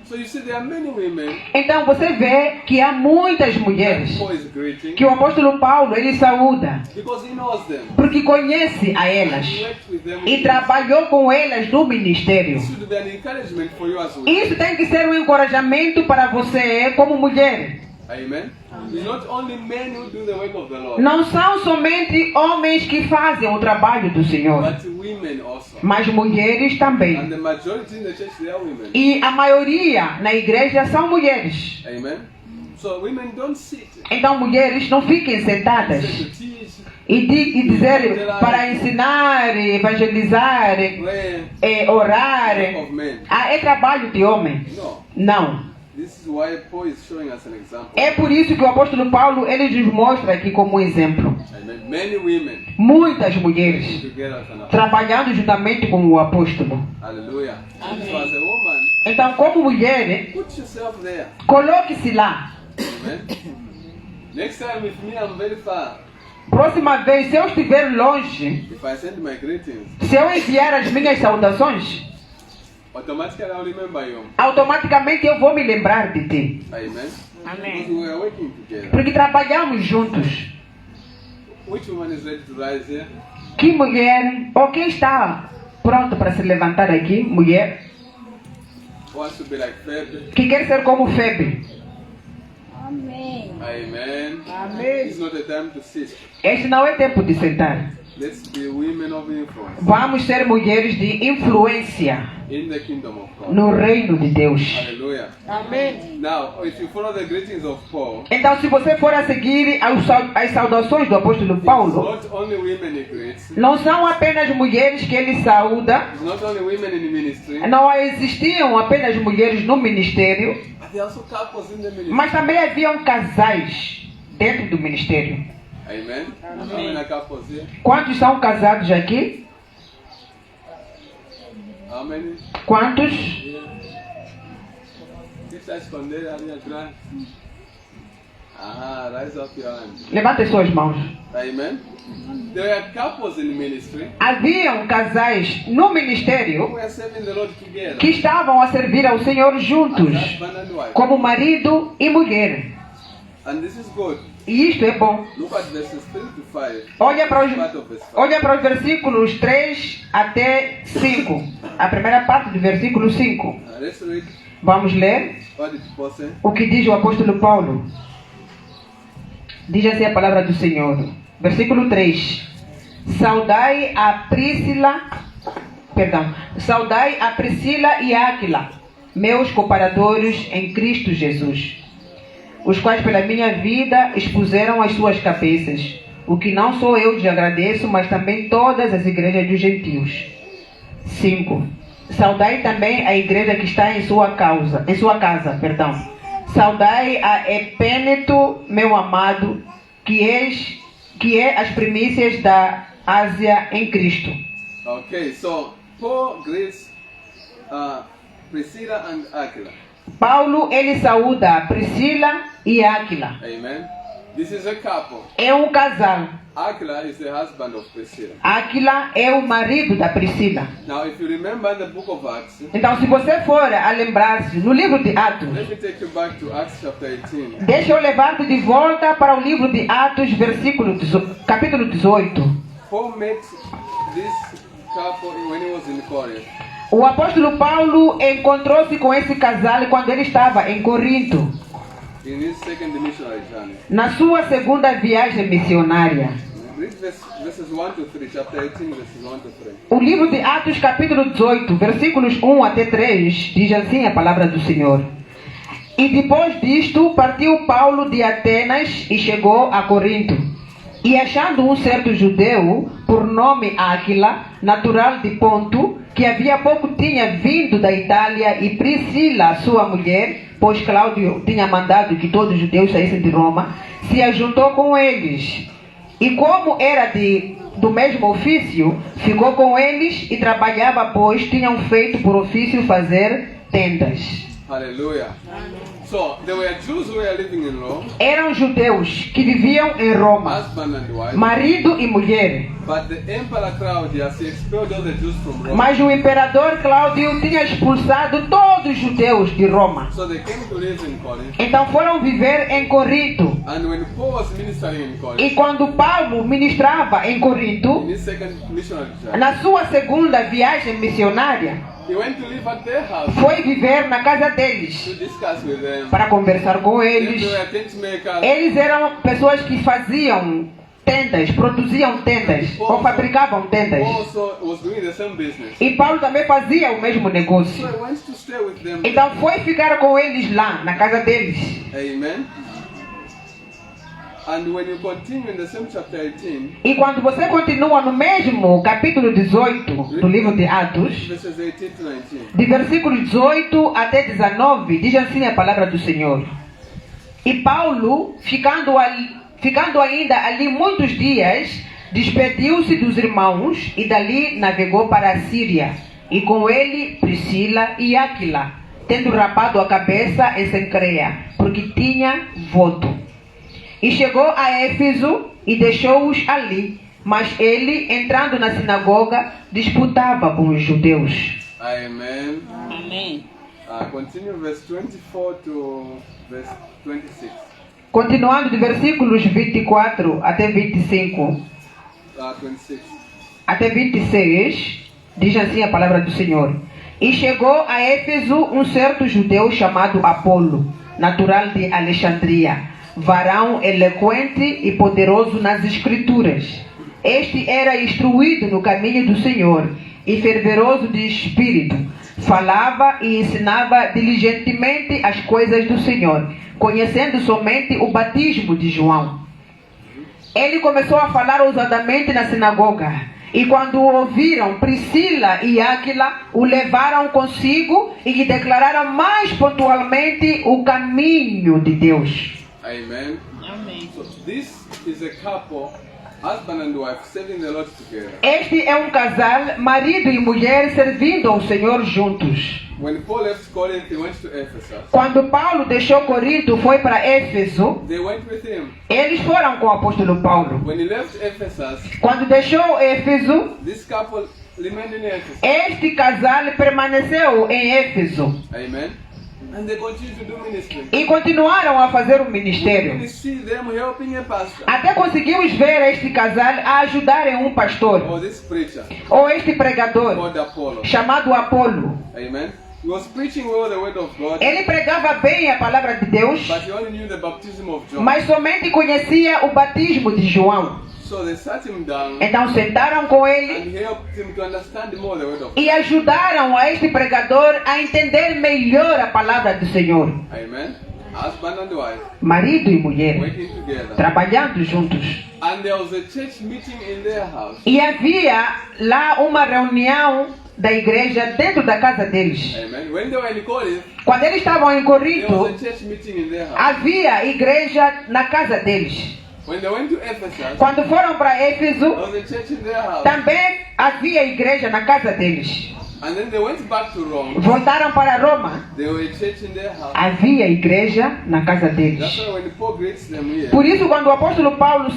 A: So you see, there are many women
D: Então você vê que há muitas mulheres
A: Paul is greeting
D: que o apóstolo Paulo ele saúda,
A: because he knows them.
D: porque conhece a
A: He
D: elas
A: worked with them.
D: e trabalhou com elas no ministério.
A: This should be an encouragement for you as well.
D: Isso tem que ser um encorajamento para você como mulher.
A: Amen. It's not only men who do the work of the Lord,
D: Não são somente homens que fazem o trabalho do Senhor,
A: but women also.
D: mas mulheres
A: And
D: também.
A: the majority in the church, they are women.
D: E a maioria na igreja são mulheres.
A: Amen. So women don't sit.
D: Então mulheres não fiquem
A: Say
D: sentadas
A: to teach,
D: e dizer para ensinar, evangelizar,
A: pray,
D: orar.
A: of men.
D: É trabalho de homem.
A: No.
D: Não.
A: This is why Paul is showing us an example.
D: É por isso que o apóstolo Paulo ele nos mostra aqui como exemplo.
A: Amen. Many women
D: Muitas mulheres
A: together as an apostle.
D: trabalhando juntamente com o apóstolo.
A: Hallelujah. So as a woman,
D: Então, como mulher,
A: put yourself there.
D: coloque-se lá.
A: Amen. Next time with me, I'm very far.
D: Próxima vez, se eu estiver longe,
A: If I send my greetings,
D: se eu enviar as minhas saudações,
A: automatically I'll remember you.
D: automaticamente eu vou me lembrar de ti.
A: Amen.
B: Amém.
A: Because we are working together.
D: Porque trabalhamos juntos.
A: Which woman is ready to rise here?
D: Que mulher, ou quem está pronto para se levantar aqui, mulher,
A: Wants to be like Feb?
D: que quer ser como Febe.
E: Amém.
A: Amen.
C: Amém.
A: It's not a time to sit.
D: Este não é tempo de sentar.
A: Let's be women of influence
D: Vamos ser mulheres de influência
A: in the kingdom of God.
D: no reino de Deus.
A: Hallelujah.
C: Amém.
A: Now, if you follow the greetings of Paul,
D: Então, se você for a seguir as saudações do apóstolo
A: it's
D: Paulo,
A: not only women he greets,
D: não são apenas mulheres que ele saúda,
A: it's not only women in the ministry,
D: não existiam apenas mulheres no ministério,
A: but there are also couples in the ministry.
D: mas também haviam casais dentro do ministério.
A: Amen. How many couples here?
D: Quantos são casados aqui?
A: How many?
D: Quantos?
A: Quem está escondendo ali atrás? Raise up your hand.
D: Levantem suas mãos.
A: Amen. There were couples in the ministry
D: Haviam casais no
A: who
D: ministério
A: were serving the Lord together
D: que estavam a servir ao Senhor juntos,
A: as husband and wife.
D: como marido e mulher.
A: And this is good.
D: E isto é bom.
A: Look at verses 3 to 5.
D: Olha para
A: Part of verse 5.
D: olha para os versículos 3 até 5. A primeira parte do versículo 5.
A: Let's read
D: Vamos ler
A: what did Paul say.
D: o que diz o apóstolo Paulo. Diz assim a palavra do Senhor. Versículo 3. Saudai a Priscila e Áquila, meus cooperadores em Cristo Jesus, os quais pela minha vida expuseram as suas cabeças, o que não sou eu que agradeço, mas também todas as igrejas dos gentios. 5. Saudai também a igreja que está em sua casa. Saudai a Epêneto, meu amado, que é as primícias da Ásia em Cristo.
A: Okay, so Paul greets Priscilla and Aquila.
D: Paulo, ele saúda Priscila e Áquila.
A: Amen. This is a couple.
D: É um casal.
A: Aquila is the husband of Priscilla.
D: Áquila é o marido da Priscila.
A: Now, if you remember in the book of Acts,
D: Então, se você for a lembrar-se no livro de Atos,
A: let me take you back to Acts chapter 18.
D: deixa eu levar-te de volta para o livro de Atos, capítulo 18.
A: Paul met this couple when he was in Corinth.
D: O apóstolo Paulo encontrou-se com esse casal quando ele estava em Corinto,
A: In his second missionary journey.
D: na sua segunda viagem missionária.
A: Read verses 1 to 3, chapter 18, verses 1 to 3.
D: O livro de Atos, capítulo 18, versículos 1 até 3, diz assim a palavra do Senhor. E depois disto, partiu Paulo de Atenas e chegou a Corinto. E achando um certo judeu, por nome Áquila, natural de Ponto, que havia pouco tinha vindo da Itália, e Priscila, sua mulher, pois Cláudio tinha mandado que todos os judeus saíssem de Roma, se ajuntou com eles. E como era do mesmo ofício, ficou com eles e trabalhava, pois tinham feito por ofício fazer tendas.
A: Hallelujah. So, there were Jews who were living in Rome,
D: Eram judeus que viviam em Roma,
A: husband and wife.
D: marido e mulher.
A: But the Emperor Claudius, he expelled all the Jews from Rome.
D: Mas o imperador Cláudio tinha expulsado todos os judeus de Roma.
A: So they came to live in Corinth.
D: Então foram viver em Corinto.
A: And when Paul was ministering in
D: E
A: Corinth,
D: quando Paulo ministrava em
A: in
D: Corinto,
A: his second missionary journey,
D: na sua segunda viagem missionária,
A: he went to live at their house
D: foi viver na casa deles
A: to discuss with them.
D: para conversar com
A: They
D: eles.
A: were tent makers.
D: Eles eram pessoas que faziam tendas, produziam tendas ou fabricavam tendas.
A: Paul also was doing the same business.
D: E Paulo também fazia o mesmo
A: So
D: negócio.
A: I went to stay with them.
D: Então foi ficar com eles lá, na casa deles.
A: Amen. And when you continue in the same chapter 18,
D: E quando você continua no mesmo capítulo 18 do livro de Atos,
A: verses 18 to 19,
D: de versículo 18 até 19, diz assim a palavra do Senhor. E Paulo, ficando ainda ali muitos dias, despediu-se dos irmãos e dali navegou para a Síria, e com ele Priscila e Áquila, tendo rapado a cabeça em Cencreia, porque tinha voto. E chegou a Éfeso e deixou-os ali, mas ele, entrando na sinagoga, disputava com os judeus.
A: Amen.
B: Amém.
A: Continue verse 24 to verse 26.
D: Continuando de versículos 24 até 25,
A: 26.
D: até 26, diz assim a palavra do Senhor. E chegou a Éfeso um certo judeu chamado Apolo, natural de Alexandria, varão eloquente e poderoso nas escrituras. Este era instruído no caminho do Senhor e fervoroso de espírito. Falava e ensinava diligentemente as coisas do Senhor, conhecendo somente o batismo de João. Ele começou a falar ousadamente na sinagoga. E quando o ouviram, Priscila e Áquila o levaram consigo e lhe declararam mais pontualmente o caminho de Deus.
A: Amen. So this is a couple, husband and wife, serving the Lord together.
D: Este é um casal, marido e mulher, servindo ao Senhor juntos.
A: When Paul left Corinth, he went to Ephesus.
D: Quando Paulo deixou Corinto, foi para Éfeso.
A: They went with him.
D: Eles foram com o apóstolo Paulo.
A: When he left Ephesus,
D: Quando deixou Éfeso,
A: this couple remained in Ephesus.
D: este casal permaneceu em Éfeso
A: Amen. And they continued to do ministry.
D: e continuaram a fazer o
A: We
D: ministério.
A: see them helping a pastor
D: Até conseguimos ver este casal a ajudarem um pastor
A: or this preacher
D: ou este pregador
A: called Apollo.
D: chamado Apolo.
A: Amen. He was preaching well the word of God,
D: Ele pregava bem a palavra de Deus,
A: but he only knew the baptism of John.
D: mas somente conhecia o batismo de João.
A: So they sat him down
D: Então sentaram com
A: and
D: ele
A: helped him to understand more the word of God.
D: e ajudaram a este pregador a entender melhor a palavra do Senhor.
A: Amen. Husband and wife
D: Marido e mulher,
A: working together.
D: trabalhando juntos.
A: And there was a church meeting in their house.
D: E havia lá uma reunião da igreja dentro da casa deles.
A: Amen. When they were in Corinth,
D: Quando eles estavam em
A: there was
D: Corinto,
A: a church meeting in their house.
D: havia igreja na casa deles.
A: When they went to Ephesus,
D: Quando foram para
A: there
D: Éfeso,
A: was a church in their house.
D: também havia igreja na casa deles.
A: And then they went back to Rome.
D: Voltaram para Roma,
A: There were a church in their house.
D: havia igreja na casa
A: That's
D: deles.
A: why when Paul greets them here,
D: Por isso, quando o apóstolo Paulo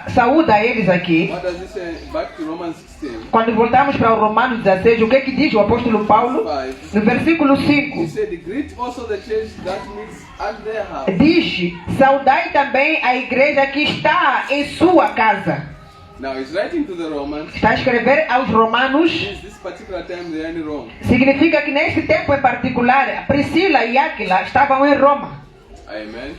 D: saúda eles aqui,
A: what does he say? Back to Romans 16.
D: quando voltamos para o Romanos 16, o que que diz o apóstolo Paulo?
A: 5.
D: No versículo
A: He
D: 5,
A: said, greet also the church that meets at their house.
D: diz: saudai também a igreja que está em sua casa.
A: Now he's writing to the Romans.
D: Está a escrever aos Romanos.
A: Since this particular time they are in Rome.
D: Significa que neste tempo em particular, Priscila e Áquila estavam em Roma.
A: Amen.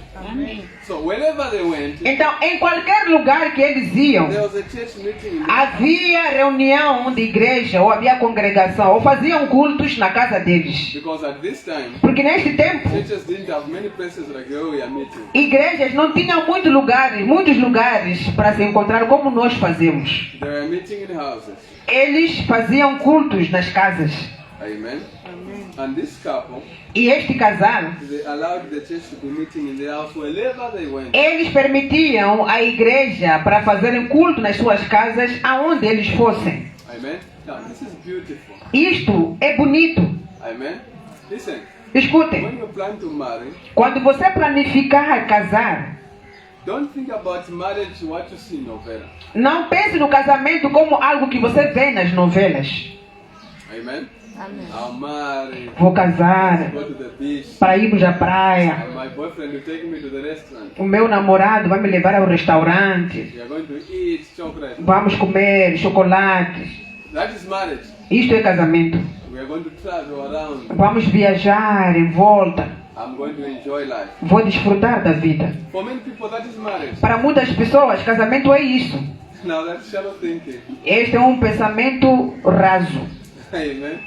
A: So wherever they went,
D: Então, em qualquer lugar que eles iam,
A: there was a church meeting.
D: havia reunião de igreja, ou havia congregação, ou faziam cultos na casa deles.
A: Because at this time,
D: Porque neste tempo,
A: churches didn't have many places like where we are meeting.
D: igrejas não tinham muitos lugares para se encontrar como nós fazemos.
A: They were meeting in houses.
D: Eles faziam cultos nas casas.
A: Amen. And this couple,
D: E este casal,
A: they allowed the church to be meeting in their house wherever they went.
D: eles permitiam a igreja para fazerem culto nas suas casas aonde eles fossem.
A: Amen. Now this is beautiful.
D: Isto é bonito.
A: Amen. Listen,
D: Escutem,
A: when you plan to marry,
D: quando você planificar casar,
A: don't think about marriage what you see in novela.
D: não pense no casamento como algo que você vê nas novelas.
A: Amen. I'll marry,
D: Vou casar
A: go to the beach,
D: para irmos à praia.
A: and my boyfriend will take me to the restaurant.
D: O meu namorado vai me levar ao restaurante.
A: We are going to eat chocolate.
D: Vamos comer chocolates.
A: That is marriage.
D: Isto é casamento.
A: We are going to travel around.
D: Vamos viajar em volta.
A: I'm going to enjoy life.
D: Vou desfrutar da vida.
A: For many people, that is marriage.
D: Para muitas pessoas, casamento é isso.
A: Now that's shallow thinking.
D: Este é um pensamento raso.
A: Amen.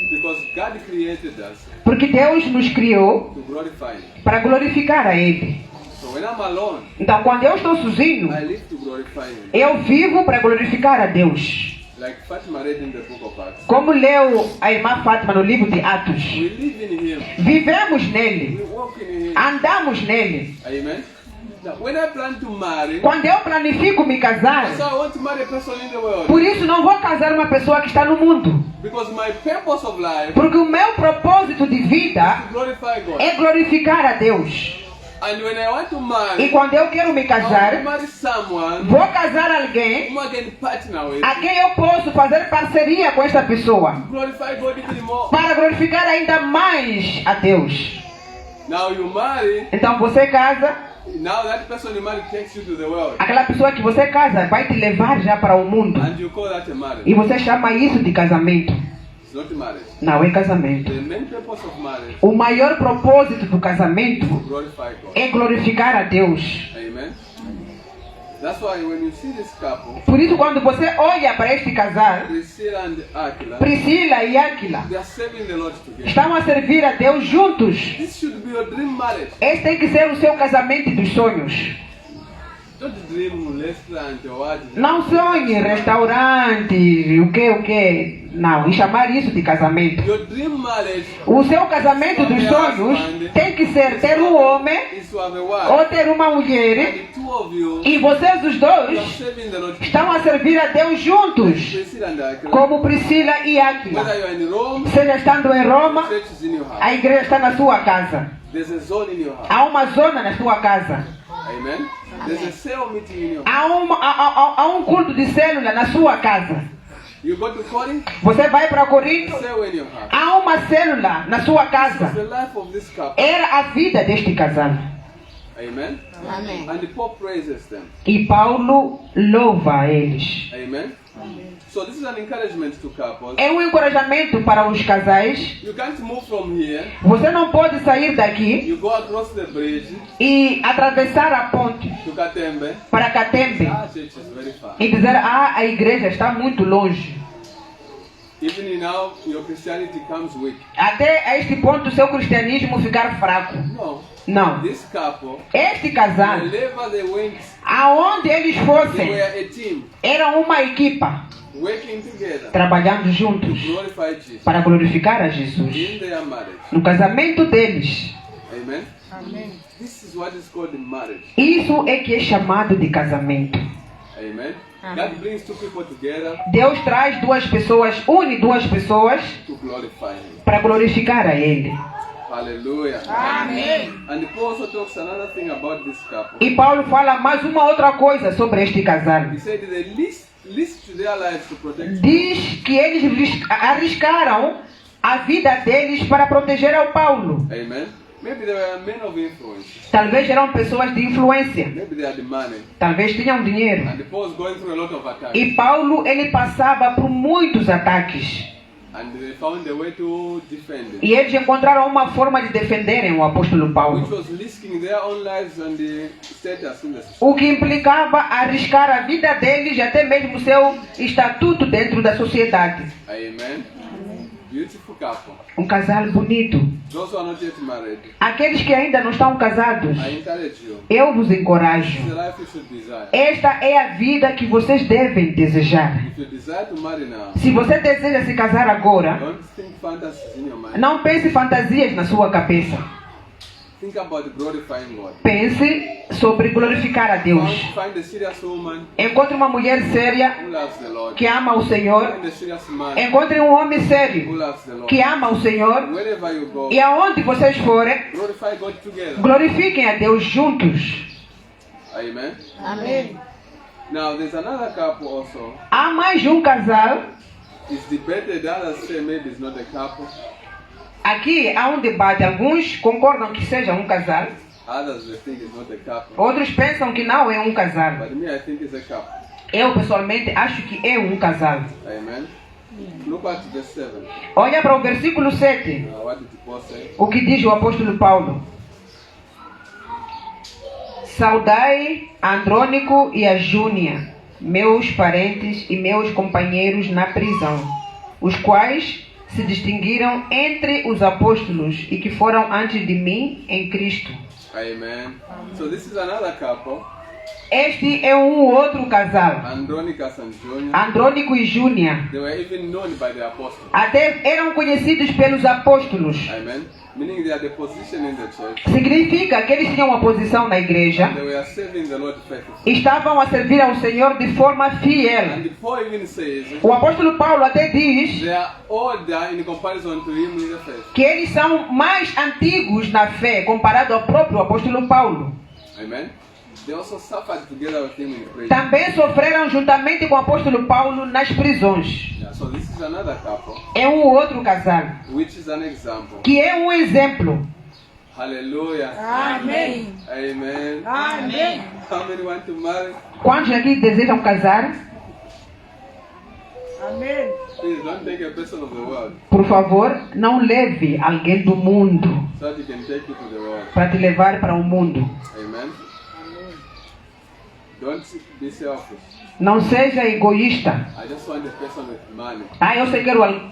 A: Because God created us
D: Porque Deus nos criou
A: to glorify Him.
D: para glorificar a Ele.
A: So when I'm alone,
D: Então, quando eu estou sozinho,
A: I live to glorify Him.
D: eu vivo para glorificar a Deus.
A: Like Fatima read in the book of Acts.
D: Como leu a irmã Fátima no livro de Atos.
A: We live in Him.
D: Vivemos nele.
A: We walk in Him.
D: Andamos nele.
A: Amen. Now, when I plan to marry,
D: Quando eu planifico me casar,
A: so I want to marry a person in the world.
D: por isso não vou casar uma pessoa que está no mundo.
A: Because my purpose of life
D: Porque o meu propósito de vida
A: is to glorify God.
D: é glorificar a Deus.
A: And when I want to
D: E
A: marry,
D: quando eu quero me
A: I want to
D: casar,
A: marry someone
D: vou casar alguém
A: whom I can partner with.
D: a quem eu posso fazer parceria com esta pessoa.
A: Glorify God even more.
D: Para glorificar ainda mais a Deus.
A: Now you marry.
D: Então você casa,
A: Now that person you marry takes you to the world.
D: aquela pessoa que você casa vai te levar já para o mundo.
A: And you call that a marriage.
D: E você chama isso de casamento.
A: It's not marriage.
D: Não é casamento.
A: The main purpose of marriage
D: O maior propósito do casamento
A: is to glorify God.
D: é glorificar a Deus.
A: Amen. That's why when you see this couple,
D: Por isso, quando você olha para este casal,
A: Priscilla and Aquila,
D: Priscila e Áquila
A: they are serving the Lord together.
D: estão a servir a Deus juntos.
A: This should be your dream marriage.
D: Este tem que ser o seu casamento dos sonhos.
A: Don't dream restaurant or what.
D: Não sonhe restaurante, o que. Não, e chamar isso de casamento.
A: Your dream marriage
D: O seu casamento dos sonhos tem que ser ter um homem
A: is to have a wife.
D: ou ter uma
A: And
D: mulher
A: the two of you,
D: e vocês os
A: you are
D: dois
A: serving the Lord together.
D: estão a servir a Deus juntos,
A: Priscilla and Aquila.
D: como Priscila e Áquila.
A: Whether you are in Rome,
D: Seja estando em Roma,
A: the church is in your house.
D: a igreja está na sua casa.
A: There's a zone in your house.
D: Há uma zona na sua casa.
A: Amen. There's a cell meeting in your house.
D: Há um culto de célula na sua casa.
A: You go to Corinth,
D: Você vai para Corinto,
A: cell in your house.
D: há uma célula na sua
A: It's
D: casa.
A: the life of this couple.
D: Era a vida deste casal.
A: Amen.
B: Amém.
A: And the Paul praises them.
D: E Paulo louva a eles.
A: Amen. So this is an encouragement to couples.
D: É um encorajamento para os casais.
A: You can't move from here.
D: Você não pode sair daqui
A: You go across the bridge
D: e atravessar a ponte
A: to Katembe.
D: para Catembe
A: Our church is very far.
D: e dizer: a igreja está muito longe.
A: Even now, your Christianity comes weak.
D: Até a este ponto o seu cristianismo ficar fraco.
A: No.
D: Não.
A: This couple,
D: Este casal,
A: wherever they went,
D: aonde eles
A: they
D: fossem,
A: were a team
D: eram uma equipa
A: working together
D: trabalhando juntos
A: to glorify Jesus
D: para glorificar a Jesus.
A: in their marriage.
D: No casamento deles,
A: Amen. This is what is called marriage.
D: isso é que é chamado de casamento.
A: Amen. God brings two people together
D: Deus traz duas pessoas, une duas pessoas
A: to glorify Him.
D: para glorificar a Ele.
A: Hallelujah.
E: Amém.
A: And Paul also talks another thing about this couple.
D: E Paulo fala mais uma outra coisa sobre este casal.
A: He said they risked their lives to protect.
D: Diz que eles arriscaram a vida deles para proteger ao Paulo.
A: Amen. Maybe they were men of influence.
D: Talvez eram pessoas de influência.
A: Maybe they had money.
D: Talvez tinham dinheiro.
A: And Paul was going through a lot of attacks.
D: E Paulo, ele passava por muitos ataques.
A: And they found a way to defend him.
D: E eles encontraram uma forma de defenderem o apóstolo
A: Which
D: Paulo.
A: was risking their own lives and the status in the society.
D: O que implicava arriscar a vida deles e até mesmo o seu estatuto dentro da sociedade.
A: Amen. Beautiful couple.
D: Um casal bonito.
A: Those who are not yet married,
D: Aqueles que ainda não estão casados,
A: I encourage you.
D: eu vos encorajo.
A: It's the life you should desire.
D: Esta é a vida que vocês devem desejar.
A: If you desire to marry now,
D: Se você deseja se casar agora,
A: don't think fantasies in your mind.
D: não pense fantasias na sua cabeça.
A: Think about glorifying God.
D: Pense sobre glorificar a Deus.
A: Find a serious woman
D: Encontre uma mulher séria
A: who loves the Lord.
D: que ama o Senhor.
A: Find a serious man
D: Encontre um homem
A: who
D: sério
A: loves the Lord.
D: que ama o Senhor.
A: Wherever you go,
D: E aonde vocês forem,
A: glorify God together.
D: glorifiquem a Deus juntos.
A: Amen.
B: Amém.
A: Now there's another couple also.
D: Há mais de um casal.
A: It's debated. Others say maybe it's not a couple.
D: Aqui há um debate. Alguns concordam que seja um casal.
A: Others they think it's not a couple.
D: Outros pensam que não é um casal.
A: But me, I think it's a couple.
D: Eu pessoalmente acho que é um casal.
A: Amen. Look at verse 7.
D: Olha para o versículo 7.
A: What did Paul say?
D: O que diz o apóstolo Paulo? Saudai Andrônico e a Júnia, meus parentes e meus companheiros na prisão, os quais se distinguiram entre os apóstolos e que foram antes de mim em Cristo.
A: Amen. So this is another couple.
D: Este é um outro casal,
A: Andronicus and Junior.
D: Andrônico e Júnia.
A: They were even known by the apostles.
D: Até eram conhecidos pelos apóstolos.
A: Amen. Meaning they had a position in the church.
D: Significa que eles tinham uma posição na igreja.
A: They were serving the Lord faithfully.
D: Estavam a servir ao Senhor de forma fiel.
A: And Paul even says
D: O apóstolo Paulo até diz
A: they are older in comparison to him in the faith.
D: que eles são mais antigos na fé comparado ao próprio apóstolo Paulo.
A: Amen. They also suffered together with him in prison.
D: Também sofreram juntamente com o apóstolo Paulo nas prisões.
A: Yeah, so this is another couple,
D: É um outro casal
A: which is an example.
D: que é um exemplo.
A: Hallelujah.
E: Amém.
A: Amen.
E: Amém.
A: How many want to marry?
D: Quantos aqui desejam casar?
C: Amém.
A: Please don't take a person of the world
D: Por favor, não leve alguém do mundo
A: so that he can take you to the world.
D: para te levar para o mundo.
A: Amen. Don't be selfish.
D: Não seja egoísta.
A: I just want a person with money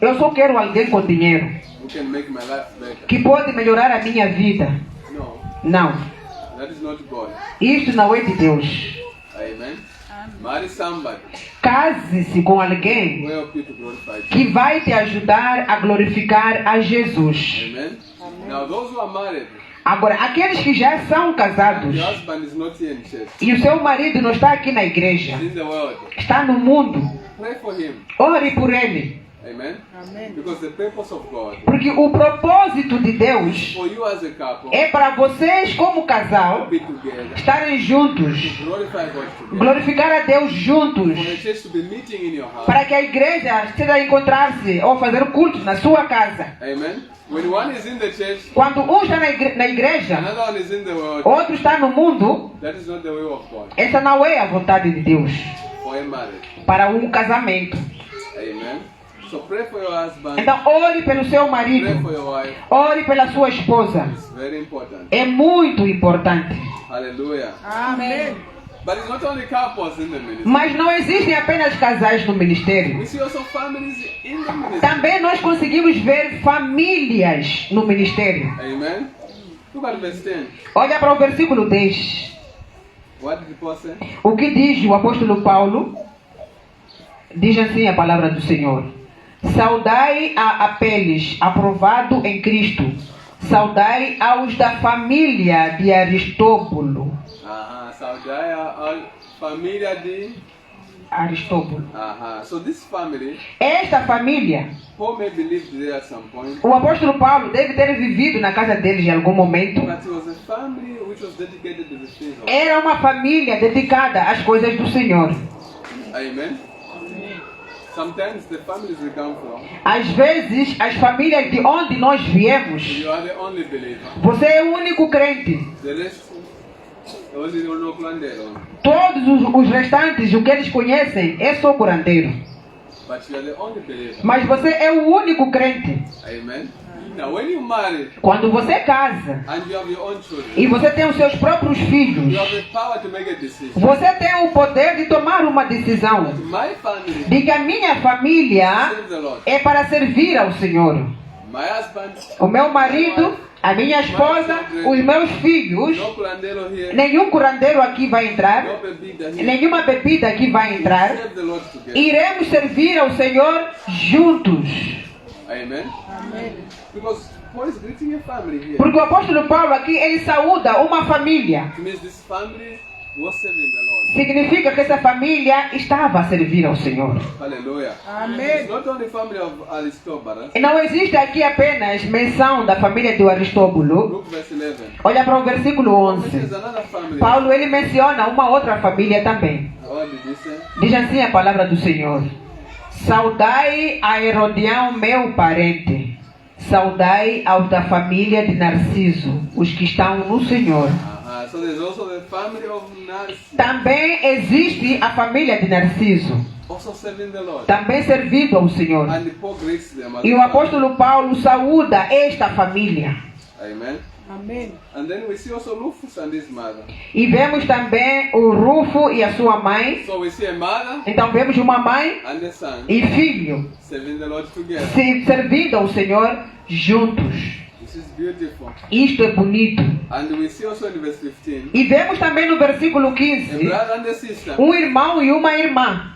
D: Eu só quero alguém com dinheiro
A: who can make my life better.
D: que pode melhorar a minha vida.
A: No,
D: Não,
A: that is not God.
D: isto não é de Deus.
A: Amen. Marry somebody
D: Case-se com
A: who
D: alguém
A: help you to glorify God.
D: que vai te ajudar a glorificar a Jesus.
A: Amen. Now those who are married,
D: Agora, aqueles que já são casados
A: your husband is not here in church,
D: e o seu marido não está aqui na igreja,
A: he's in the world.
D: está no mundo,
A: Pray for him.
D: ore por ele.
A: Amen. Because the purpose of God
D: Porque o propósito de Deus
A: for you as a couple
D: é para vocês, como casal,
A: be together,
D: estarem juntos,
A: glorify God together.
D: glorificar a Deus juntos,
A: For the church to be meeting in your house.
D: para que a igreja esteja a encontrar-se ou fazer culto na sua casa.
A: Amen. When one is in the church,
D: Quando um está na igreja,
A: another one is in the world,
D: outro está no mundo,
A: that is not the will of God
D: essa não é a vontade de Deus
A: for a marriage.
D: para um casamento.
A: Amen. So pray for your husband,
D: Então, ore pelo seu
A: pray
D: marido,
A: for your wife.
D: ore pela sua esposa.
A: It's very important.
D: É muito importante.
A: Hallelujah.
C: Amém.
A: But it's not only couples in the ministry.
D: Mas não existem apenas casais no ministério.
A: We see also families in the ministry.
D: Também nós conseguimos ver famílias no ministério.
A: Amen. Look at verse 10.
D: Olha para o versículo 10.
A: What did Paul say?
D: O que diz o apóstolo Paulo? Diz assim a palavra do Senhor. Saudai a Apeles, aprovado em Cristo. Saudai aos da família de Aristóbulo.
A: Saudai a família de
D: Aristóbulo.
A: So this family,
D: Esta família,
A: Paul maybe lived there at some point,
D: o apóstolo Paulo deve ter vivido na casa deles em algum momento.
A: but it was a family which was dedicated to the things of God.
D: Era uma família dedicada às coisas do Senhor.
A: Amen. Sometimes the families we come from,
D: Às vezes, as famílias de onde nós viemos,
A: you are the only believer.
D: você é o único crente.
A: The rest, those who don't know Kulandero,
D: Todos os restantes, o que eles conhecem, é só curandeiro.
A: but you are the only believer.
D: Mas você é o único crente.
A: Amen. Now, when you marry
D: Quando você casa
A: and you have your own children,
D: e você tem os seus próprios
A: you
D: filhos,
A: have the power to make a decision.
D: você tem o poder de tomar uma decisão
A: My family
D: de que a minha família
A: serve the Lord.
D: é para servir ao Senhor.
A: My husband,
D: O meu marido, a minha esposa, os meus filhos,
A: no Kulandero here,
D: nenhum curandeiro aqui vai entrar,
A: no bebida here.
D: nenhuma bebida aqui vai entrar.
A: Serve the Lord together.
D: Iremos servir ao Senhor juntos.
A: Amen. Because Paul is greeting a family here.
D: Porque o apóstolo Paulo aqui, ele saúda uma família.
A: It means this family was serving the Lord.
D: Significa que essa família estava a servir ao Senhor.
A: Hallelujah.
C: Amém.
A: It's not only family of Aristobulus.
D: E não existe aqui apenas menção da família do Aristóbulo.
A: Look verse 11.
D: Olha para o versículo
A: This is
D: 11.
A: another family.
D: Paulo, ele menciona uma outra família também.
A: What did he say?
D: Diz assim a palavra do Senhor. Saudai a Herodião, meu parente. Saudai aos da família de Narciso, os que estão no Senhor.
A: So there's also the family of Narcissus,
D: Também existe a família de Narciso,
A: also serving the Lord.
D: também servindo ao Senhor.
A: And Paul greets them as
D: E o
A: well.
D: apóstolo Paulo saúda esta família.
A: Amen.
C: Amém.
A: And then we see also Rufus and his mother.
D: E vemos também o Rufo e a sua mãe.
A: So we see a mother
D: Então vemos uma mãe
A: and a son
D: e filho
A: serving the Lord together.
D: servindo ao Senhor juntos.
A: This is beautiful.
D: Isto é bonito.
A: And we see also in verse 15,
D: E vemos também no versículo
A: a
D: 15
A: brother and a sister.
D: um irmão e uma irmã.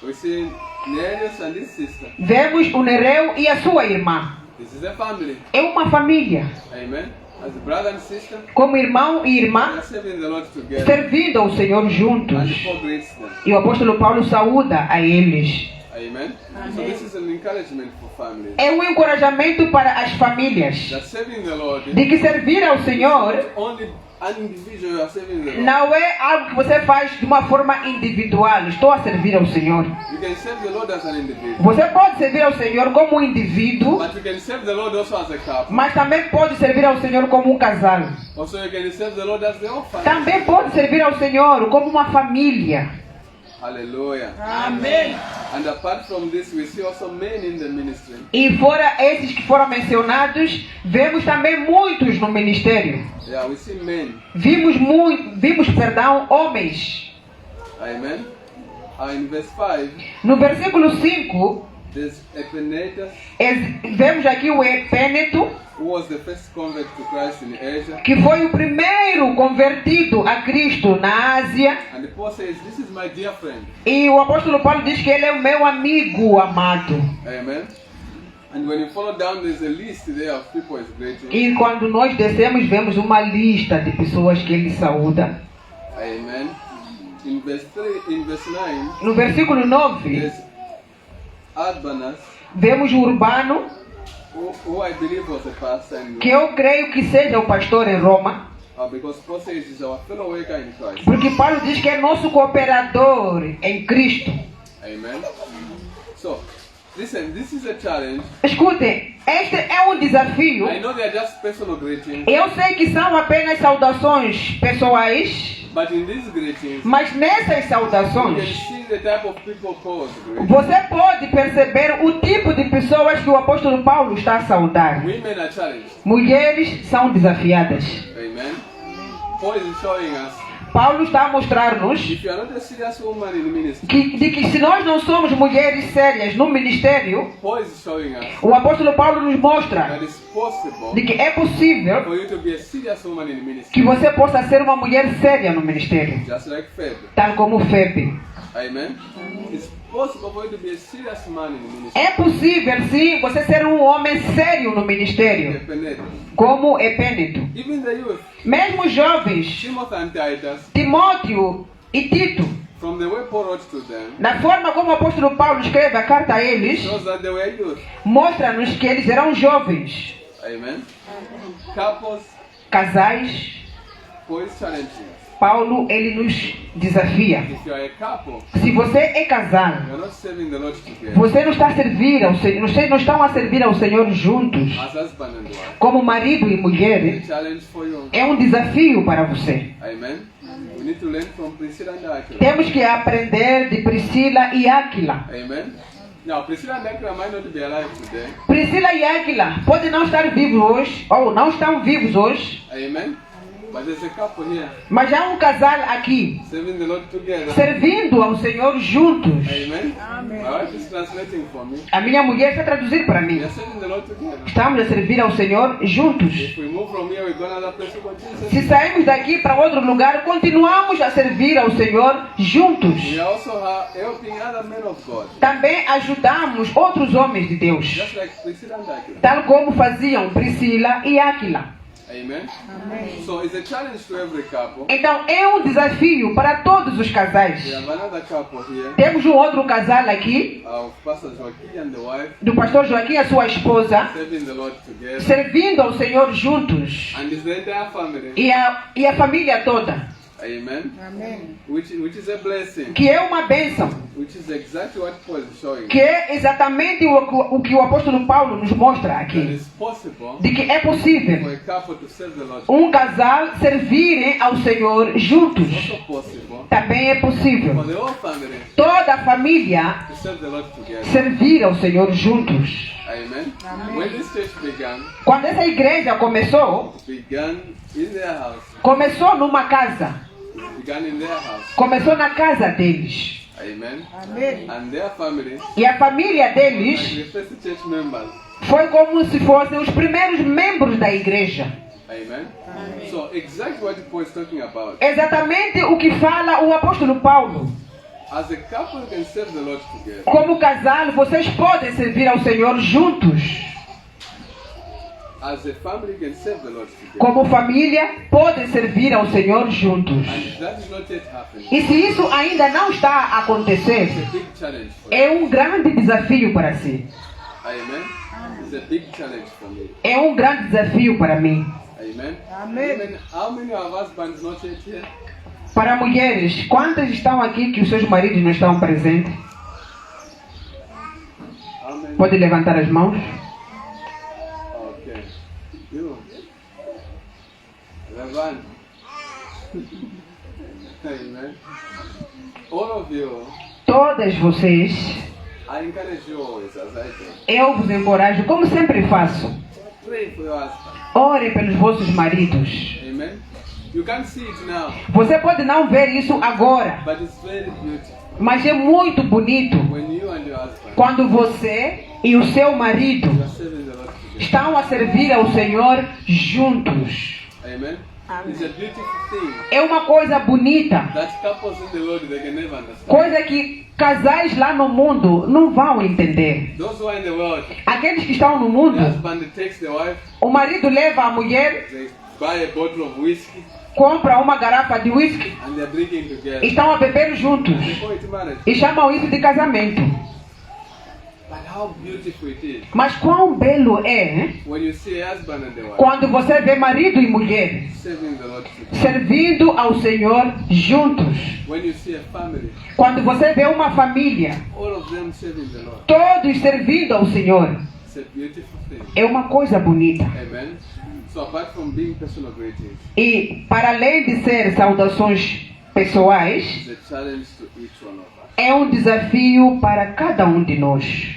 A: We see Nereus and his sister.
D: Vemos o Nereu e a sua irmã.
A: This is a family.
D: É uma família.
A: Amen. As a brother and sister,
D: Como irmão e
A: they
D: irmã,
A: are serving the Lord together.
D: servindo ao Senhor
A: And
D: juntos.
A: Paul greets them.
D: E o apóstolo Paulo saúda a eles.
A: Amen. So this is an encouragement for families.
D: É um encorajamento para as famílias
A: That serving the Lord
D: de que servir ao Senhor
A: only an individual you are serving the Lord.
D: não é algo que você faz de uma forma individual. Estou a servir ao Senhor.
A: You can serve the Lord as an individual,
D: Você pode servir ao Senhor como um indivíduo,
A: but you can serve the Lord also as a couple.
D: mas também pode servir ao Senhor como um casal.
A: Also you can serve the Lord as the whole family.
D: Também pode servir ao Senhor como uma família.
A: Hallelujah.
C: Amém.
A: And apart from this, we see also men in the ministry.
D: E fora esses que foram mencionados, vemos também muitos no ministério.
A: Yeah, we see men.
D: Vimos homens.
A: Amen. In verse 5,
D: No versículo 5,
A: there's Epenetus,
D: vemos aqui o Epêneto,
A: who was the first convert to Christ in Asia.
D: que foi o primeiro convertido a Cristo na Ásia.
A: And Paul says, this is my dear friend.
D: E o apóstolo Paulo diz que ele é o meu amigo amado.
A: Amen. And when you follow down, there's a list there of people he's greeting.
D: E quando nós descemos, vemos uma lista de pessoas que ele saúda.
A: Amen. In verse 9,
D: No versículo 9,
A: there's Urbanus,
D: vemos o Urbano,
A: who I believe was a pastor in
D: que eu creio que seja o pastor em Roma.
A: because Paul says he's our fellow worker in Christ.
D: Porque Paulo diz que é nosso cooperador em Cristo.
A: Amen. So, listen, this is a challenge.
D: Escutem, este é um desafio.
A: I know they are just personal greetings,
D: Eu sei que são apenas saudações pessoais,
A: but in these greetings,
D: mas nessas
A: you can
D: saudações,
A: see the type of people called greeting.
D: você pode perceber o tipo de pessoas que o apóstolo Paulo está a saudar.
A: Women are challenged.
D: Mulheres são desafiadas.
A: Amen. Paul is showing us,
D: Paulo está a mostrar-nos
A: if you are not a serious woman in ministry,
D: que se nós não somos mulheres sérias no ministério,
A: Paul is showing us
D: o apóstolo Paulo nos
A: that
D: mostra
A: it's possible
D: de que é possível
A: for you to be a serious woman in ministry,
D: que você possa ser uma mulher séria no ministério,
A: just like Phoebe.
D: tal como Febe.
A: Amen. It's possible for you to be a serious man in ministry.
D: É possível, sim, você ser um homem sério no ministério,
A: Epenetus.
D: como Epêneto.
A: Even the youth,
D: Mesmo os jovens,
A: Timothy and Titus,
D: Timóteo e Tito,
A: from the way Paul wrote to them,
D: na forma como o apóstolo Paulo escreve a carta a eles,
A: shows that they were youth.
D: mostra-nos que eles eram jovens,
A: Amen. Couples,
D: casais.
A: Paul is challenging us.
D: Paulo, ele nos desafia.
A: If you are a couple,
D: Se você é casado,
A: you are not serving the Lord together
D: você não está a servir ao Senhor, vocês não estão a servir ao Senhor juntos,
A: as husband and wife.
D: como marido e
A: It's
D: mulher,
A: a challenge for you.
D: é um desafio para você.
A: Amen. We need to learn from Priscilla and Aquila.
D: Temos que aprender de Priscila e Áquila.
A: Amen. Now, Priscilla and Aquila might not be alive today.
D: Priscila e Áquila podem não estar vivos hoje, ou não estão vivos hoje,
A: Amen. But there's a couple here
D: mas há um casal aqui,
A: serving the Lord together.
D: servindo ao Senhor juntos.
A: Amen. My wife is translating for me.
D: A minha mulher está a traduzir para
A: We
D: mim.
A: are serving the Lord together.
D: Estamos a servir ao Senhor juntos.
A: If we move from here, we go another place to continue.
D: Se saímos daqui para outro lugar, continuamos a servir ao Senhor juntos.
A: We are also helping other men of God,
D: Também ajudamos outros homens de Deus,
A: just like Priscilla and Aquila.
D: tal como faziam Priscila e Áquila.
A: Amen. So it's a challenge to every couple.
D: Então é um desafio para todos os
A: We
D: casais.
A: have another couple here,
D: Temos um outro casal aqui,
A: of Pastor Joaquin and the wife,
D: do pastor Joaquim e a sua esposa,
A: serving the Lord together,
D: servindo ao Senhor juntos.
A: and it's the entire family.
D: E a família toda,
A: Amen. Which is a blessing.
D: que é uma bênção,
A: Which is exactly what Paul is showing.
D: que é exatamente o que o apóstolo Paulo nos mostra
A: That
D: aqui,
A: it's possible
D: de que é
A: for
D: possível
A: a couple to serve the Lord.
D: um casal servirem ao Senhor juntos.
A: It's also possible
D: Também é
A: for
D: possível
A: the whole family
D: toda a família
A: to serve the Lord together.
D: servir ao Senhor juntos.
A: Amen. When this church began,
D: Quando essa igreja começou,
A: it began in their house.
D: começou numa casa,
A: It began in their house.
D: começou na casa deles.
A: Amen. And their family,
D: E a família
A: like
D: deles
A: the first church members.
D: foi como se fossem os primeiros membros da igreja.
A: Amen. So exactly what Paul is talking about.
D: Exatamente o que fala o apóstolo Paulo.
A: As a couple, you can serve the Lord together.
D: Como casal, vocês podem servir ao Senhor juntos.
A: As a family, you can serve the Lord together.
D: Como família, podem servir ao Senhor juntos.
A: And if that is not yet happening,
D: E se isso ainda não está a acontecer,
A: it's a big challenge for you.
D: é um grande desafio para si.
A: Amen. It's a big challenge for me.
D: É um grande desafio para mim.
A: Amen. Amen. How many of husbands not yet here?
D: Para mulheres, quantas estão aqui que os seus maridos não estão presentes?
A: How many?
D: Pode levantar as mãos.
A: Okay. You. Levan. Amen. All of you,
D: Todas vocês,
A: I encourage you always, as I do.
D: Eu vos encorajo, como sempre faço.
A: Pray for your husband.
D: Ore pelos vossos maridos.
A: Amen. You can't see it now,
D: Você pode não ver isso agora,
A: but it's very beautiful
D: mas é muito bonito
A: when you and your husband
D: quando você e o seu marido
A: are serving the Lord together.
D: estão a servir ao Senhor juntos.
A: Amen. It's a beautiful thing
D: É uma coisa bonita,
A: that couples in the world they can never understand.
D: coisa que casais lá no mundo não vão entender.
A: Those who are in the world,
D: Aqueles que estão no
A: the
D: mundo,
A: husband takes the wife,
D: o marido leva a mulher,
A: they buy a bottle of whiskey,
D: compra uma garrafa de whisky
A: and they're drinking
D: e
A: together.
D: estão a beber juntos
A: They call it marriage.
D: e chamam isso de casamento.
A: But how beautiful it is
D: Mas quão belo é
A: when you see a husband and the wife
D: quando você vê marido e mulher
A: serving the Lord together.
D: servindo ao Senhor juntos.
A: When you see a family,
D: Quando você vê uma família,
A: all of them serving the Lord.
D: todos servindo ao Senhor,
A: It's a beautiful thing.
D: é uma coisa bonita.
A: Amen. So apart from being personal greetings,
D: E para além de ser saudações pessoais,
A: it's a challenge to each one of us.
D: é um desafio para cada um de nós.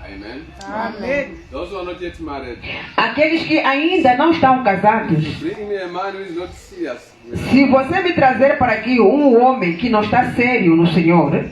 A: Amen.
C: Amém.
A: Those who are not yet married,
D: Aqueles que ainda não estão casados,
A: bring me a man who is not serious with us.
D: se você me trazer para aqui um homem que não está sério no Senhor,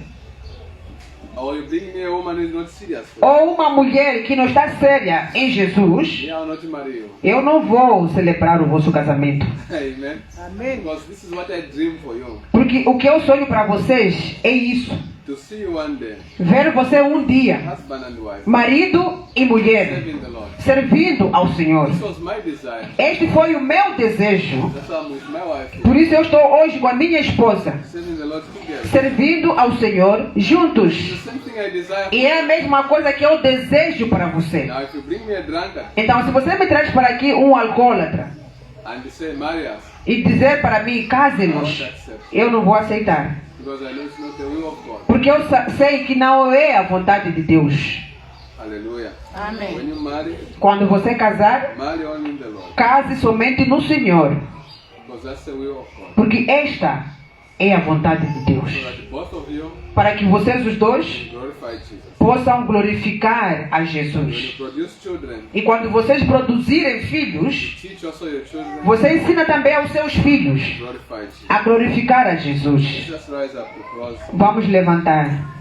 A: Or you bring me a woman who is not serious.
D: ou uma mulher que não está séria em Jesus,
A: Me, I will not marry you.
D: eu não vou celebrar o vosso casamento.
A: Amen.
C: Amém.
A: Because this is what I dream for you.
D: Porque o que eu sonho para vocês é isso.
A: To see you one day,
D: Ver você um dia,
A: husband and wife,
D: marido e mulher,
A: serving the Lord.
D: servindo ao Senhor.
A: This was my desire.
D: Este foi o meu desejo.
A: That's why I'm with my wife,
D: Por isso eu estou hoje com a minha esposa,
A: serving the Lord together.
D: servindo ao Senhor juntos.
A: The same thing I desire for
D: E é a mesma coisa que eu desejo para você.
A: Now, if you bring me a drunkard
D: Então, se você me traz para aqui um alcoólatra
A: and you say, marry us,
D: e dizer para mim,
A: I won't
D: case-nos,
A: accept.
D: eu não vou aceitar.
A: Because I know it's not the will of God.
D: Porque eu sei que não é a vontade de Deus.
A: Hallelujah.
C: Amém.
A: When you marry,
D: Quando você casar,
A: marry only in the Lord.
D: case somente no Senhor.
A: Because that's the will of God.
D: Porque esta é a vontade de Deus.
A: So that both of you
D: Para que vocês os dois
A: glorify Jesus.
D: possam glorificar a
A: When you
D: Jesus.
A: produce children,
D: E quando vocês produzirem filhos,
A: teach also your children
D: você ensina também aos seus filhos
A: to glorify Jesus.
D: a glorificar a Jesus.
A: Let's just rise up because
D: Vamos levantar.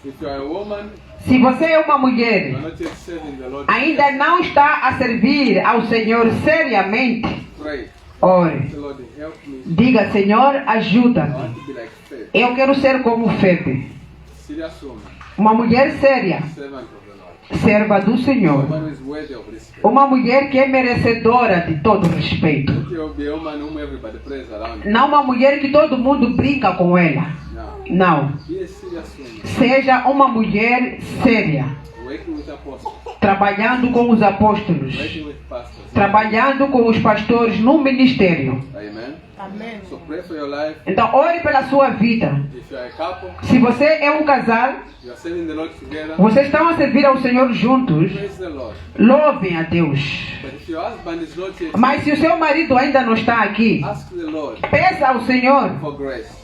A: if you are a woman,
D: Se você é uma
A: you
D: mulher,
A: are not yet serving the Lord,
D: ainda não está a servir ao Senhor seriamente,
A: pray.
D: ore.
A: The Lord, help me.
D: Diga, Senhor,
A: I
D: ajuda-me.
A: want to be like Faith,
D: Eu quero ser como Febe,
A: serious woman,
D: uma mulher séria,
A: servant of the Lord.
D: serva do
A: A
D: Senhor.
A: woman who is worthy of respect.
D: Uma mulher que é merecedora de todo respeito.
A: Not you be a woman whom everybody prays around.
D: Não uma mulher que todo mundo brinca com ela.
A: Now,
D: Não.
A: be a serious woman,
D: Seja uma mulher séria,
A: working with apostles,
D: trabalhando com os apóstolos,
A: working with pastors.
D: trabalhando com os pastores no ministério.
A: Amen.
C: Amém.
A: So pray for your life.
D: Então, ore pela sua vida.
A: If you are a couple,
D: Se você é um casal,
A: you are serving the Lord together,
D: vocês estão a servir ao Senhor juntos,
A: praise the Lord.
D: louvem a Deus.
A: But if your husband is not yet,
D: Mas se o seu marido ainda não está aqui,
A: ask the Lord
D: peça ao Senhor,
A: for grace.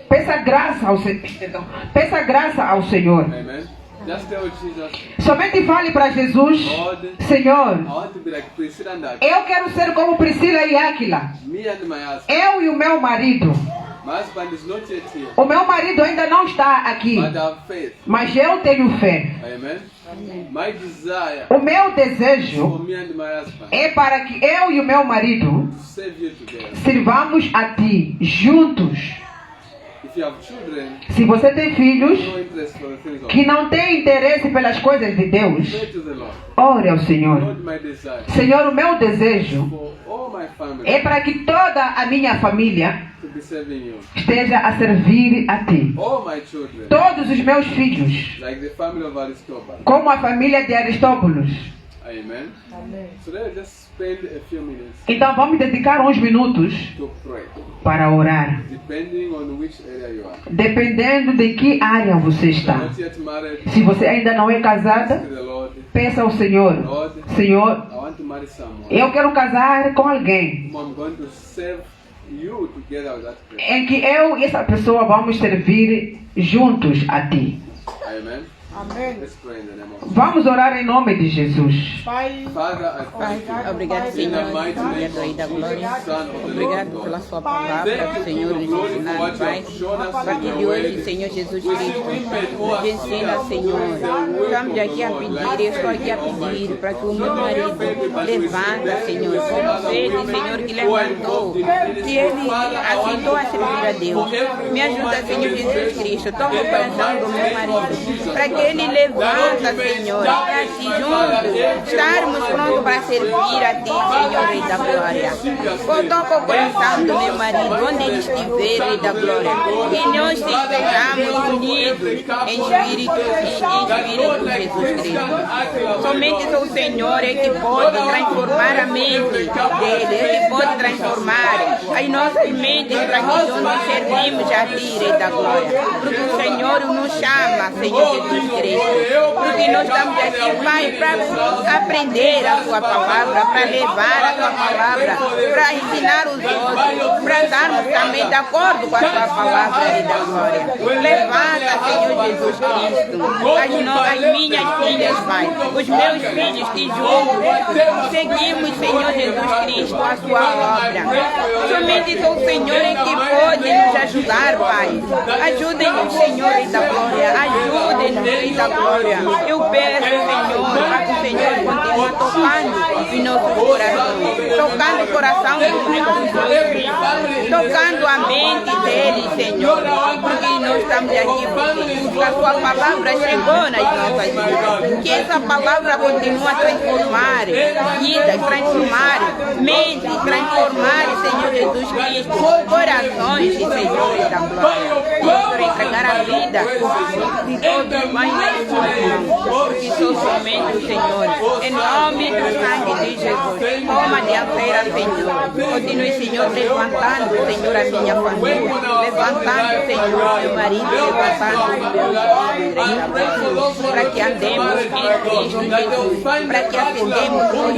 D: peça graça ao Senhor, peça graça ao Senhor.
A: Amen. Just tell Jesus,
D: Somente fale para Jesus,
A: Lord,
D: Senhor,
A: I want to be like Priscilla and Aquila.
D: eu quero ser como Priscila e Áquila.
A: Me and my husband.
D: Eu e o meu marido.
A: My husband is not yet here,
D: O meu marido ainda não está aqui,
A: but I have faith.
D: mas eu tenho fé.
A: Amen. My desire
D: O meu desejo
A: for me and my husband
D: é para que eu e o meu marido
A: to serve you together.
D: sirvamos a Ti juntos.
A: If you have children,
D: Se você tem filhos
A: no interest for the things of
D: que
A: God,
D: não têm interesse pelas coisas de Deus,
A: pray to the Lord.
D: ore ao Senhor.
A: Lord, my desire
D: Senhor, o meu desejo
A: for all my family
D: é para que toda a minha família
A: to be serving you.
D: esteja a servir a Ti.
A: All my children,
D: Todos os meus filhos,
A: like the family of Aristobal.
D: como a família de Aristóbulos.
A: Amen.
C: Amém.
A: So let's just spend a few minutes
D: Então vamos dedicar uns minutos
A: to pray,
D: para orar,
A: depending on which area you are.
D: dependendo de que área você
A: If you're
D: está.
A: not yet married,
D: Se você ainda não é casada,
A: ask the Lord,
D: peça ao Senhor,
A: Lord,
D: Senhor,
A: I want to marry someone
D: eu quero casar com alguém
A: whom I'm going to serve you together with that person.
D: em que eu e essa pessoa vamos servir juntos a ti.
A: Amen.
C: Amém.
A: Let's pray in the name of Jesus.
D: Vamos orar em nome de Jesus.
C: Pai,
A: Father, I
B: Pai,
A: thank you.
B: obrigado, Senhor, obrigado aí da glória. Obrigado pela sua palavra, Senhor, nos ensinar, Pai. A partir de hoje, Senhor Jesus Cristo, nos ensina, Senhor. Estamos aqui a pedir, eu estou aqui a pedir para que o meu marido levanta, Senhor, como você, Senhor, que levantou, que ele aceitou a servir a Deus. Me ajuda, Senhor Jesus Cristo, toma o coração do meu marido, para que ele levanta, Senhor, e assim juntos estarmos prontos para servir a Ti, Senhor, Rei da Glória. Toca o coração do meu marido, onde ele estiver, Rei da Glória. Que nós estejamos unidos em espírito Jesus Cristo. Somente o Senhor é que pode transformar a mente dele, é que pode transformar as nossas mentes para que juntos servimos a Ti, Rei da Glória. Porque o Senhor nos chama, Senhor Jesus Cristo. Porque nós estamos aqui, Pai, para aprender a Sua palavra, para levar a Sua palavra, para ensinar os outros, para andarmos também de acordo com a Sua palavra, Rei da Glória. Levanta, Senhor Jesus Cristo, as minhas filhas, Pai, os meus filhos que juntos seguimos, Senhor Jesus Cristo, a Sua obra. Somente o Senhor é que pode nos ajudar, Pai. Ajudem-nos, Senhor, Rei da Glória. Ajudem-nos, Rei da Glória. Eu peço, Senhor, para que o Senhor continue tocando em nossos corações, tocando o coração dos nossos filhos, tocando a mente deles, Senhor, porque nós estamos aqui porque a Sua palavra chegou nas nossas vidas. Que essa palavra continue a transformar vidas, transformar mentes, transformar, Senhor Jesus Cristo, corações, Senhor da glória. Eu quero entregar a vida de todos mais nas Suas mãos, porque sou somente o Senhor. Em nome do sangue de Jesus, toma dianteira, Senhor. Continue, Senhor, levantando, Senhor, a minha família, levantando, Senhor, meu marido, levantando os meus filhos, para que andemos em Cristo Jesus, para que acendemos os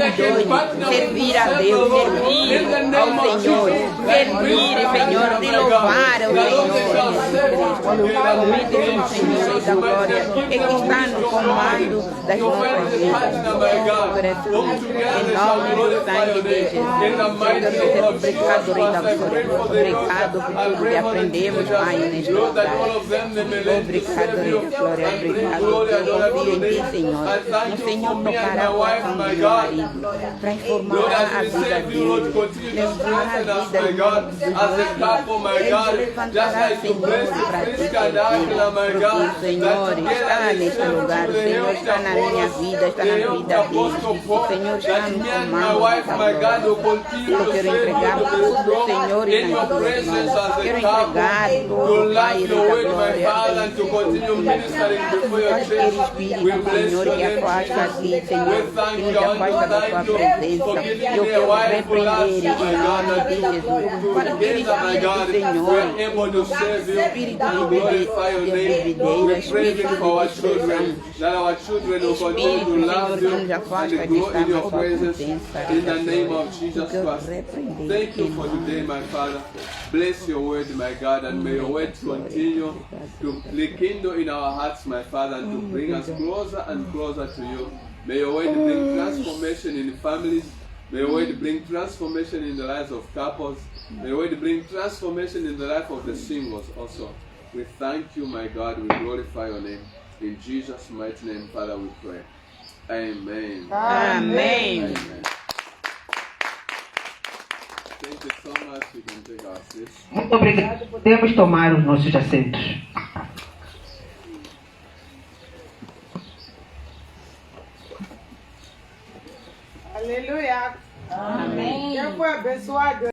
B: servir a Deus, servir ao Senhor, servir, Senhor, de louvar ao Senhor Jesus Cristo. Somente o Senhor da glória é que está no comando das nossas vidas. Em nome do sangue de Jesus. Obrigado, Rei da glória. Obrigado por tudo que aprendemos, Pai, neste lugar. Obrigado, Rei da glória. Obrigado. Eu confio em Ti, Senhor. O Senhor tocará o coração do meu marido, transformará a vida dele, levará a vida dos meus ele levantará, Senhor, para Ti servir, porque o Senhor está neste lugar, o Senhor está na minha vida, está na vida dele, o Senhor está no comando. Eu quero entregar tudo, Senhor, e nas Tuas mãos. Quero entregar tudo, Pai, da glória. Qualquer espírito, Senhor, que afasta aqui, Senhor, que nos afasta da Tua presença, eu quero repreender em nome de Jesus. Qualquer espírito, Senhor, espírito de bebedeira, espírito de destruição, espírito, Senhor, que nos afasta de estar na Tua presença.
A: In the name of Jesus Christ. Thank you for today, my Father. Bless your word, my God, and may your word continue to rekindle in our hearts, my Father, and to bring us closer and closer to you. May your word bring transformation in families. May your word bring transformation in the lives of couples. May your word bring transformation in the life of the singles also. We thank you, my God. We glorify your name. In Jesus' mighty name, Father, we pray. Amen.
B: Amém.
A: Amen. Thank you so much. We can take our seats.
D: Muito obrigado. Podemos tomar os nossos assentos.
C: aleluia.
E: Amém.
C: Quem foi abençoado?